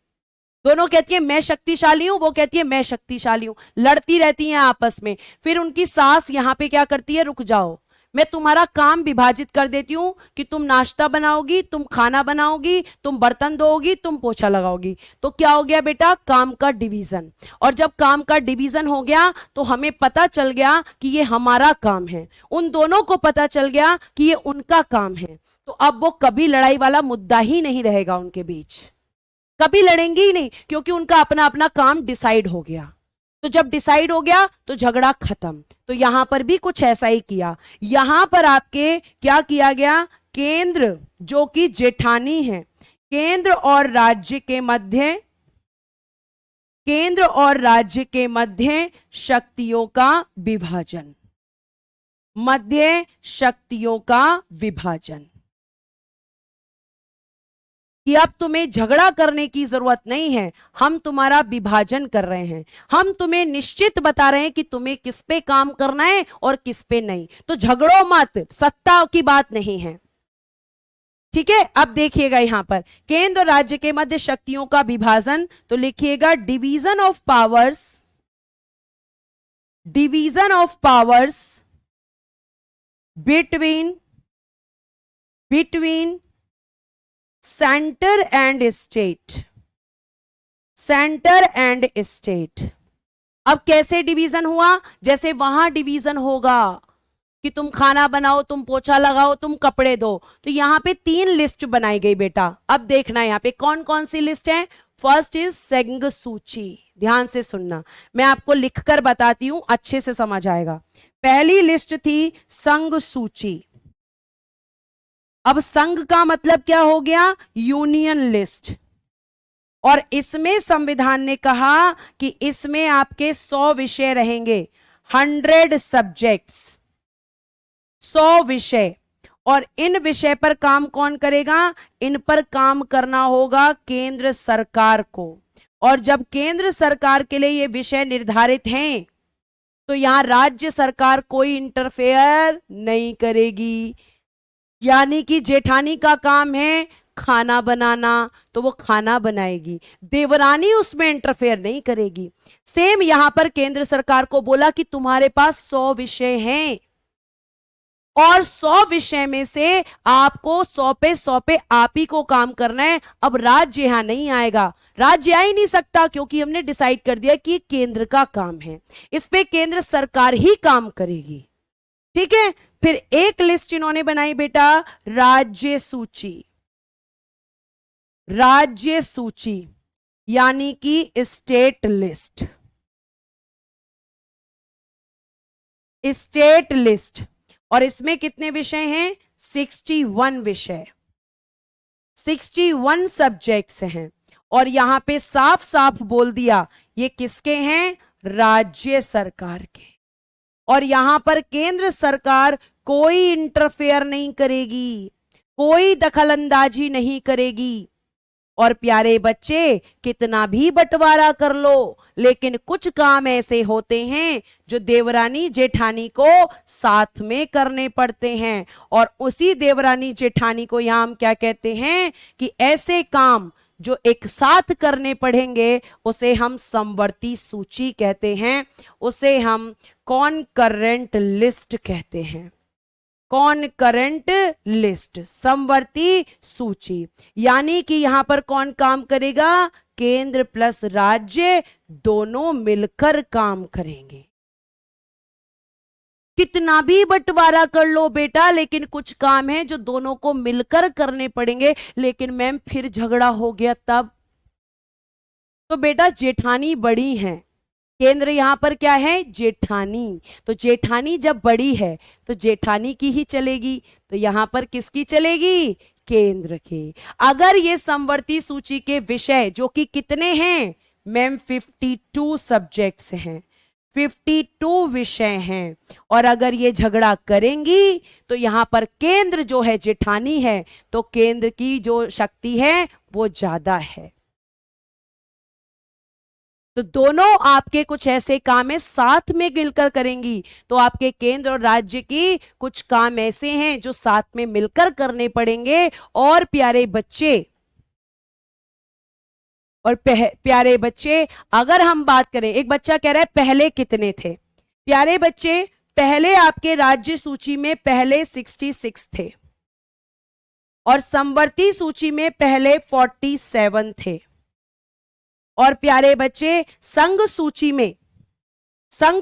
दोनों कहती है मैं शक्तिशाली हूं, वो कहती है मैं शक्तिशाली हूं, लड़ती रहती हैं आपस में। फिर उनकी सास यहां पे क्या करती है, रुक जाओ, मैं तुम्हारा काम विभाजित कर देती हूं कि तुम नाश्ता बनाओगी, तुम खाना बनाओगी, तुम बर्तन धोओगी, तुम पोछा लगाओगी। तो क्या हो गया बेटा, काम का डिवीजन। और जब काम का डिवीजन हो गया तो हमें पता चल गया कि ये हमारा काम है, उन दोनों को पता चल गया कि ये उनका काम है। तो अब वो कभी लड़ाई वाला मुद्दा ही नहीं रहेगा उनके बीच, कभी लड़ेंगे ही नहीं, क्योंकि उनका अपना अपना काम डिसाइड हो गया। तो जब डिसाइड हो गया तो झगड़ा खत्म। तो यहां पर भी कुछ ऐसा ही किया। यहां पर आपके क्या किया गया, केंद्र जो कि जेठानी है, केंद्र और राज्य के मध्य शक्तियों का विभाजन, मध्य शक्तियों का विभाजन, कि अब तुम्हें झगड़ा करने की जरूरत नहीं है, हम तुम्हारा विभाजन कर रहे हैं, हम तुम्हें निश्चित बता रहे हैं कि तुम्हें किस पे काम करना है और किस पे नहीं। तो झगड़ो मत, सत्ता की बात नहीं है। ठीक है, अब देखिएगा यहां पर केंद्र और राज्य के मध्य शक्तियों का विभाजन, तो लिखिएगा division of powers, division of powers between centre and state, centre and state. अब कैसे डिवीजन हुआ, जैसे वहां डिवीजन होगा कि तुम खाना बनाओ, तुम पोछा लगाओ, तुम कपड़े दो, तो यहां पे 3 लिस्ट बनाई गई बेटा। अब देखना यहां पे कौन कौन सी लिस्ट है। फर्स्ट इज संघ सूची, ध्यान से सुनना, मैं आपको लिखकर बताती हूं, अच्छे से समझ आएगा। पहली लिस्ट थी संघ सूची। अब संघ का मतलब क्या हो गया, यूनियन लिस्ट। और इसमें संविधान ने कहा कि इसमें आपके 100 विषय रहेंगे, 100 सब्जेक्ट्स, 100 विषय। और इन विषय पर काम कौन करेगा, इन पर काम करना होगा केंद्र सरकार को। और जब केंद्र सरकार के लिए ये विषय निर्धारित हैं तो यहां राज्य सरकार कोई इंटरफेयर नहीं करेगी। यानी कि जेठानी का काम है खाना बनाना, तो वो खाना बनाएगी, देवरानी उसमें इंटरफेयर नहीं करेगी। सेम यहां पर केंद्र सरकार को बोला कि तुम्हारे पास 100 विषय हैं और 100 विषय में से आपको 100 पे आप ही को काम करना है। अब राज्य यहां नहीं आएगा, राज्य आ ही नहीं सकता, क्योंकि हमने डिसाइड कर दिया कि केंद्र का काम है, इस पे केंद्र सरकार ही काम करेगी। ठीक है, फिर एक लिस्ट इन्होंने बनाई बेटा राज्य सूची, राज्य सूची। यानी कि स्टेट लिस्ट। स्टेट लिस्ट, और इसमें कितने विषय हैं? 61 विषय, 61 सब्जेक्ट्स हैं। और यहां पे साफ साफ बोल दिया ये किसके हैं? राज्य सरकार के। और यहां पर केंद्र सरकार कोई इंटरफेयर नहीं करेगी, कोई दखलंदाजी नहीं करेगी। और प्यारे बच्चे, कितना भी बंटवारा कर लो, लेकिन कुछ काम ऐसे होते हैं जो देवरानी जेठानी को साथ में करने पड़ते हैं। और उसी देवरानी जेठानी को यहां हम क्या कहते हैं कि ऐसे काम जो एक साथ करने पड़ेंगे उसे हम समवर्ती सूची कहते हैं, उसे हम कॉनकरेंट लिस्ट कहते हैं। कॉनकरेंट लिस्ट, समवर्ती सूची। यानी कि यहां पर कौन काम करेगा? केंद्र प्लस राज्य दोनों मिलकर काम करेंगे। कितना भी बंटवारा कर लो बेटा, लेकिन कुछ काम है जो दोनों को मिलकर करने पड़ेंगे। लेकिन मैम फिर झगड़ा हो गया तब? तो बेटा जेठानी बड़ी हैं, केंद्र यहां पर क्या है? जेठानी। तो जेठानी जब बड़ी है तो जेठानी की ही चलेगी, तो यहां पर किसकी चलेगी? केंद्र के। अगर ये समवर्ती सूची के विषय जो कि कितने हैं मैम? 52 सब्जेक्ट्स हैं, 52 विषय हैं। और अगर ये झगड़ा करेंगी तो यहां पर केंद्र जो है जेठानी है, तो केंद्र की जो शक्ति है वो ज्यादा है। तो दोनों आपके कुछ ऐसे काम है साथ में मिलकर करेंगी। तो आपके केंद्र और राज्य की कुछ काम ऐसे हैं जो साथ में मिलकर करने पड़ेंगे। और प्यारे बच्चे, प्यारे बच्चे, अगर हम बात करें, एक बच्चा कह रहा है पहले कितने थे? प्यारे बच्चे, पहले आपके राज्य सूची में पहले 66 थे, और समवर्ती सूची में पहले 47 थे। और प्यारे बच्चे, संघ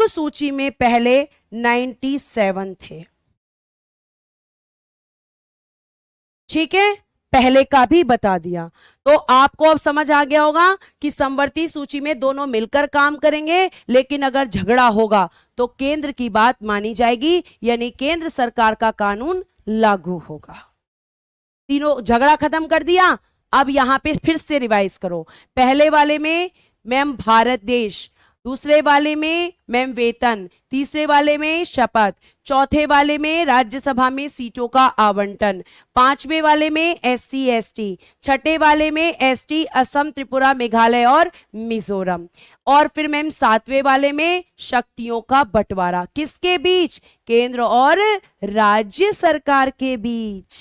सूची में पहले 97 थे। ठीक है, पहले का भी बता दिया। तो आपको अब समझ आ गया होगा कि समवर्ती सूची में दोनों मिलकर काम करेंगे, लेकिन अगर झगड़ा होगा तो केंद्र की बात मानी जाएगी, यानी केंद्र सरकार का कानून लागू होगा। तीनों झगड़ा खत्म कर दिया। अब यहां पे फिर से रिवाइज करो। पहले वाले में मैम भारत देश, दूसरे वाले में मैम वेतन, तीसरे वाले में शपथ, चौथे वाले में राज्यसभा में सीटों का आवंटन, पांचवें वाले में एससी एसटी, छठे वाले में एसटी असम त्रिपुरा मेघालय और मिजोरम, और फिर मैम सातवें वाले में शक्तियों का बंटवारा। किसके बीच? केंद्र और राज्य सरकार के बीच।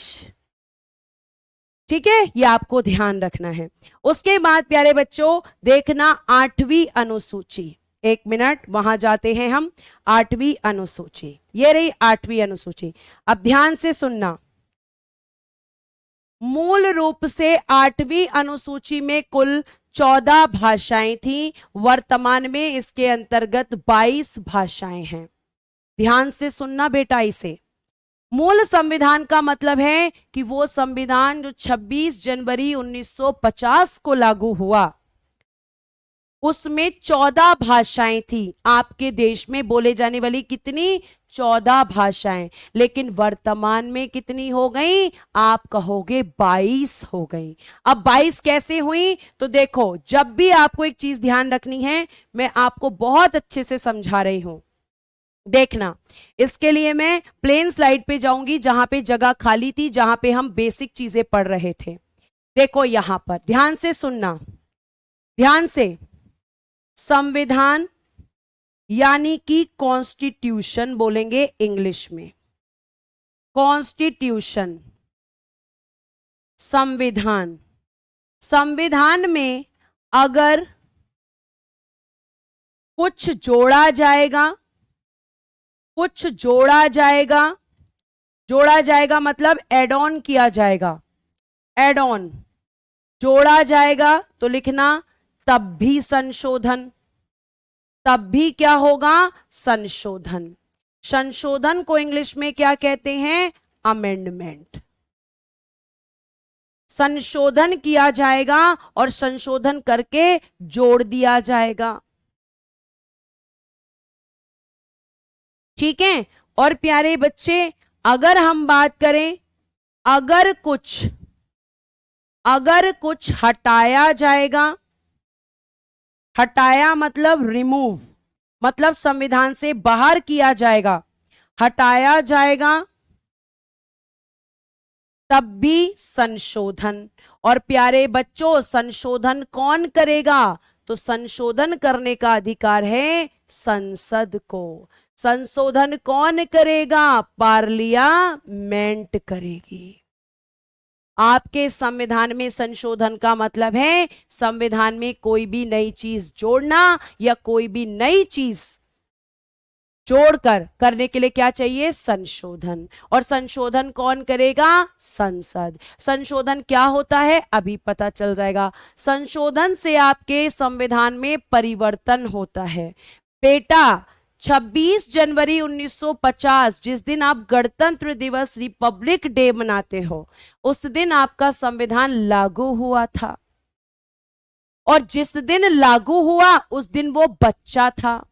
ठीक है, ये आपको ध्यान रखना है। उसके बाद प्यारे बच्चों देखना 8वीं अनुसूची। एक मिनट, वहां जाते हैं हम। 8वीं अनुसूची, ये रही 8वीं अनुसूची। अब ध्यान से सुनना। मूल रूप से 8वीं अनुसूची में कुल 14 भाषाएं थी। वर्तमान में इसके अंतर्गत 22 भाषाएं हैं। ध्यान से सुनना बेटा इसे। मूल संविधान का मतलब है कि वो संविधान जो 26 जनवरी 1950 को लागू हुआ, उसमें 14 भाषाएं थी। आपके देश में बोले जाने वाली कितनी? 14 भाषाएं। लेकिन वर्तमान में कितनी हो गई? आप कहोगे 22 हो गई। अब 22 कैसे हुई? तो देखो, जब भी आपको एक चीज ध्यान रखनी है, मैं आपको बहुत अच्छे से समझा रही हूं। देखना, इसके लिए मैं प्लेन स्लाइड पे जाऊंगी जहां पे जगह खाली थी, जहां पे हम बेसिक चीजें पढ़ रहे थे। देखो यहां पर ध्यान से सुनना, ध्यान से। संविधान यानी कि कॉन्स्टिट्यूशन बोलेंगे इंग्लिश में। कॉन्स्टिट्यूशन, संविधान। संविधान में अगर कुछ जोड़ा जाएगा, कुछ जोड़ा जाएगा, जोड़ा जाएगा मतलब एड ऑन किया जाएगा, एड ऑन, जोड़ा जाएगा तो लिखना तब भी संशोधन। तब भी क्या होगा? संशोधन। संशोधन को इंग्लिश में क्या कहते हैं? अमेंडमेंट। संशोधन किया जाएगा और संशोधन करके जोड़ दिया जाएगा। ठीक है। और प्यारे बच्चे, अगर हम बात करें, अगर कुछ हटाया जाएगा, हटाया मतलब रिमूव, मतलब संविधान से बाहर किया जाएगा, हटाया जाएगा, तब भी संशोधन। और प्यारे बच्चों, संशोधन कौन करेगा? तो संशोधन करने का अधिकार है संसद को। संशोधन कौन करेगा? पार्लियामेंट करेगी। आपके संविधान में संशोधन का मतलब है संविधान में कोई भी नई चीज जोड़ना या कोई भी नई चीज जोड़कर करने के लिए क्या चाहिए? संशोधन। और संशोधन कौन करेगा? संसद। संशोधन क्या होता है अभी पता चल जाएगा। संशोधन से आपके संविधान में परिवर्तन होता है। बेटा 26 जनवरी 1950 जिस दिन आप गणतंत्र दिवस रिपब्लिक डे मनाते हो, उस दिन आपका संविधान लागू हुआ था। और जिस दिन लागू हुआ उस दिन वो बच्चा था,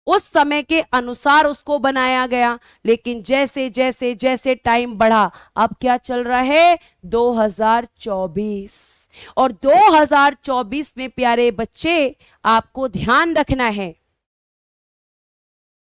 उस समय के अनुसार उसको बनाया गया। लेकिन जैसे जैसे जैसे टाइम बढ़ा, अब क्या चल रहा है? 2024। और 2024 में प्यारे बच्चे आपको ध्यान रखना है,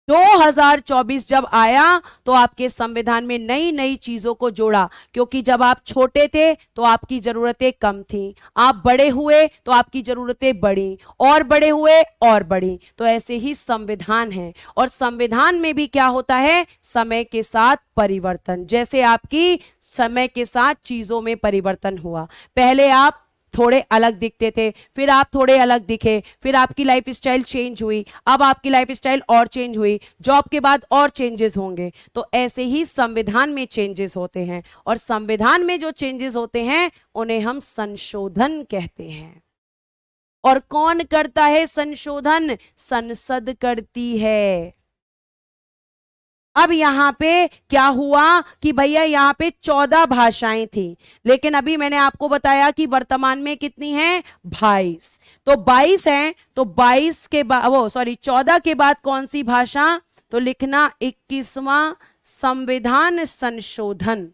2024 जब आया तो आपके संविधान में नई नई चीजों को जोड़ा। क्योंकि जब आप छोटे थे तो आपकी जरूरतें कम थी, आप बड़े हुए तो आपकी जरूरतें बढ़ी, और बड़े हुए और बढ़ी। तो ऐसे ही संविधान है। और संविधान में भी क्या होता है? समय के साथ परिवर्तन। जैसे आपकी समय के साथ चीजों में परिवर्तन हुआ। पहले आप थोड़े अलग दिखते थे, फिर आप थोड़े अलग दिखे, फिर आपकी लाइफ स्टाइल चेंज हुई, अब आपकी लाइफ स्टाइल और चेंज हुई, जॉब के बाद और चेंजेस होंगे। तो ऐसे ही संविधान में चेंजेस होते हैं। और संविधान में जो चेंजेस होते हैं उन्हें हम संशोधन कहते हैं। और कौन करता है संशोधन? संसद करती है। अब यहां पे क्या हुआ कि भैया यहां पे 14 भाषाएं थी, लेकिन अभी मैंने आपको बताया कि वर्तमान में कितनी हैं? 22। तो 22 हैं, तो 22 के बाद 14 के बाद कौन सी भाषा? तो लिखना 21वां संविधान संशोधन।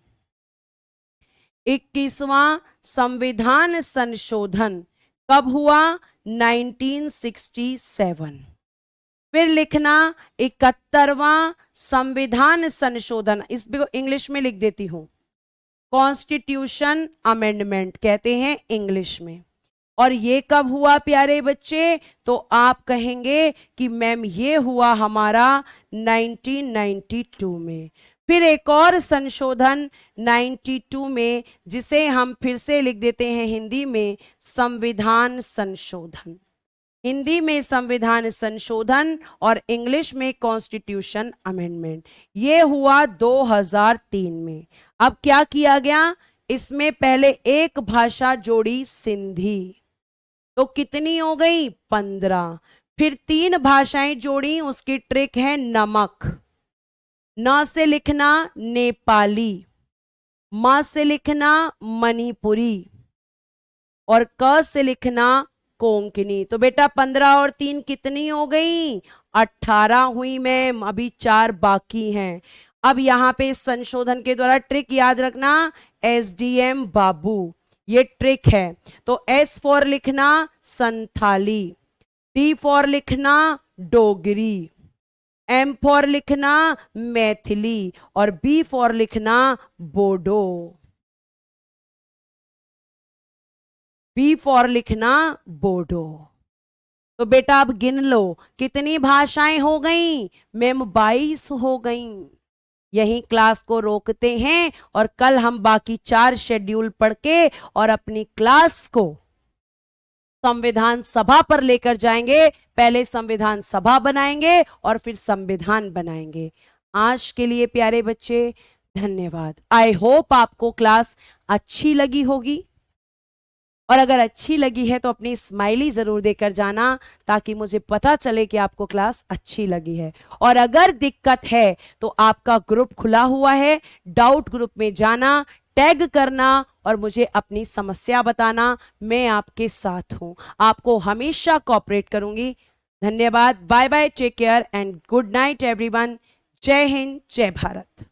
21वां संविधान संशोधन कब हुआ? 1967। फिर लिखना 71वां संविधान संशोधन, इसको इंग्लिश में लिख देती हूं, कॉन्स्टिट्यूशन अमेंडमेंट कहते हैं इंग्लिश में। और ये कब हुआ प्यारे बच्चे? तो आप कहेंगे कि मैम ये हुआ हमारा 1992 में। फिर एक और संशोधन 92 में, जिसे हम फिर से लिख देते हैं हिंदी में संविधान संशोधन। हिंदी में संविधान संशोधन और इंग्लिश में कॉन्स्टिट्यूशन अमेंडमेंट। ये हुआ 2003 में। अब क्या किया गया? इसमें पहले एक भाषा जोड़ी, सिंधी, तो कितनी हो गई? 15। फिर 3 भाषाएं जोड़ी, उसकी ट्रिक है नमक। न से लिखना नेपाली, म से लिखना मणिपुरी, और क से लिखना कोंकणी। तो बेटा 15 और 3 कितनी हो गई? 18 हुई मैम, अभी 4 बाकी हैं। अब यहां पे संशोधन के द्वारा ट्रिक याद रखना, SDM बाबू, ये ट्रिक है। तो S फॉर लिखना संथाली, T फॉर लिखना डोगरी, M फॉर लिखना मैथिली, और B फॉर लिखना बोडो। बी फॉर लिखना बोडो। तो बेटा अब गिन लो कितनी भाषाएं हो गई? मैम 22 हो गई। यही क्लास को रोकते हैं और कल हम बाकी 4 शेड्यूल पढ़ के और अपनी क्लास को संविधान सभा पर लेकर जाएंगे। पहले संविधान सभा बनाएंगे और फिर संविधान बनाएंगे। आज के लिए प्यारे बच्चे धन्यवाद। आई होप आपको क्लास अच्छी लगी होगी, और अगर अच्छी लगी है तो अपनी स्माइली जरूर देकर जाना, ताकि मुझे पता चले कि आपको क्लास अच्छी लगी है। और अगर दिक्कत है तो आपका ग्रुप खुला हुआ है, डाउट ग्रुप में जाना, टैग करना और मुझे अपनी समस्या बताना, मैं आपके साथ हूं, आपको हमेशा कोऑपरेट करूंगी। धन्यवाद, bye bye, take care and good night everyone. जय हिंद, जय भारत।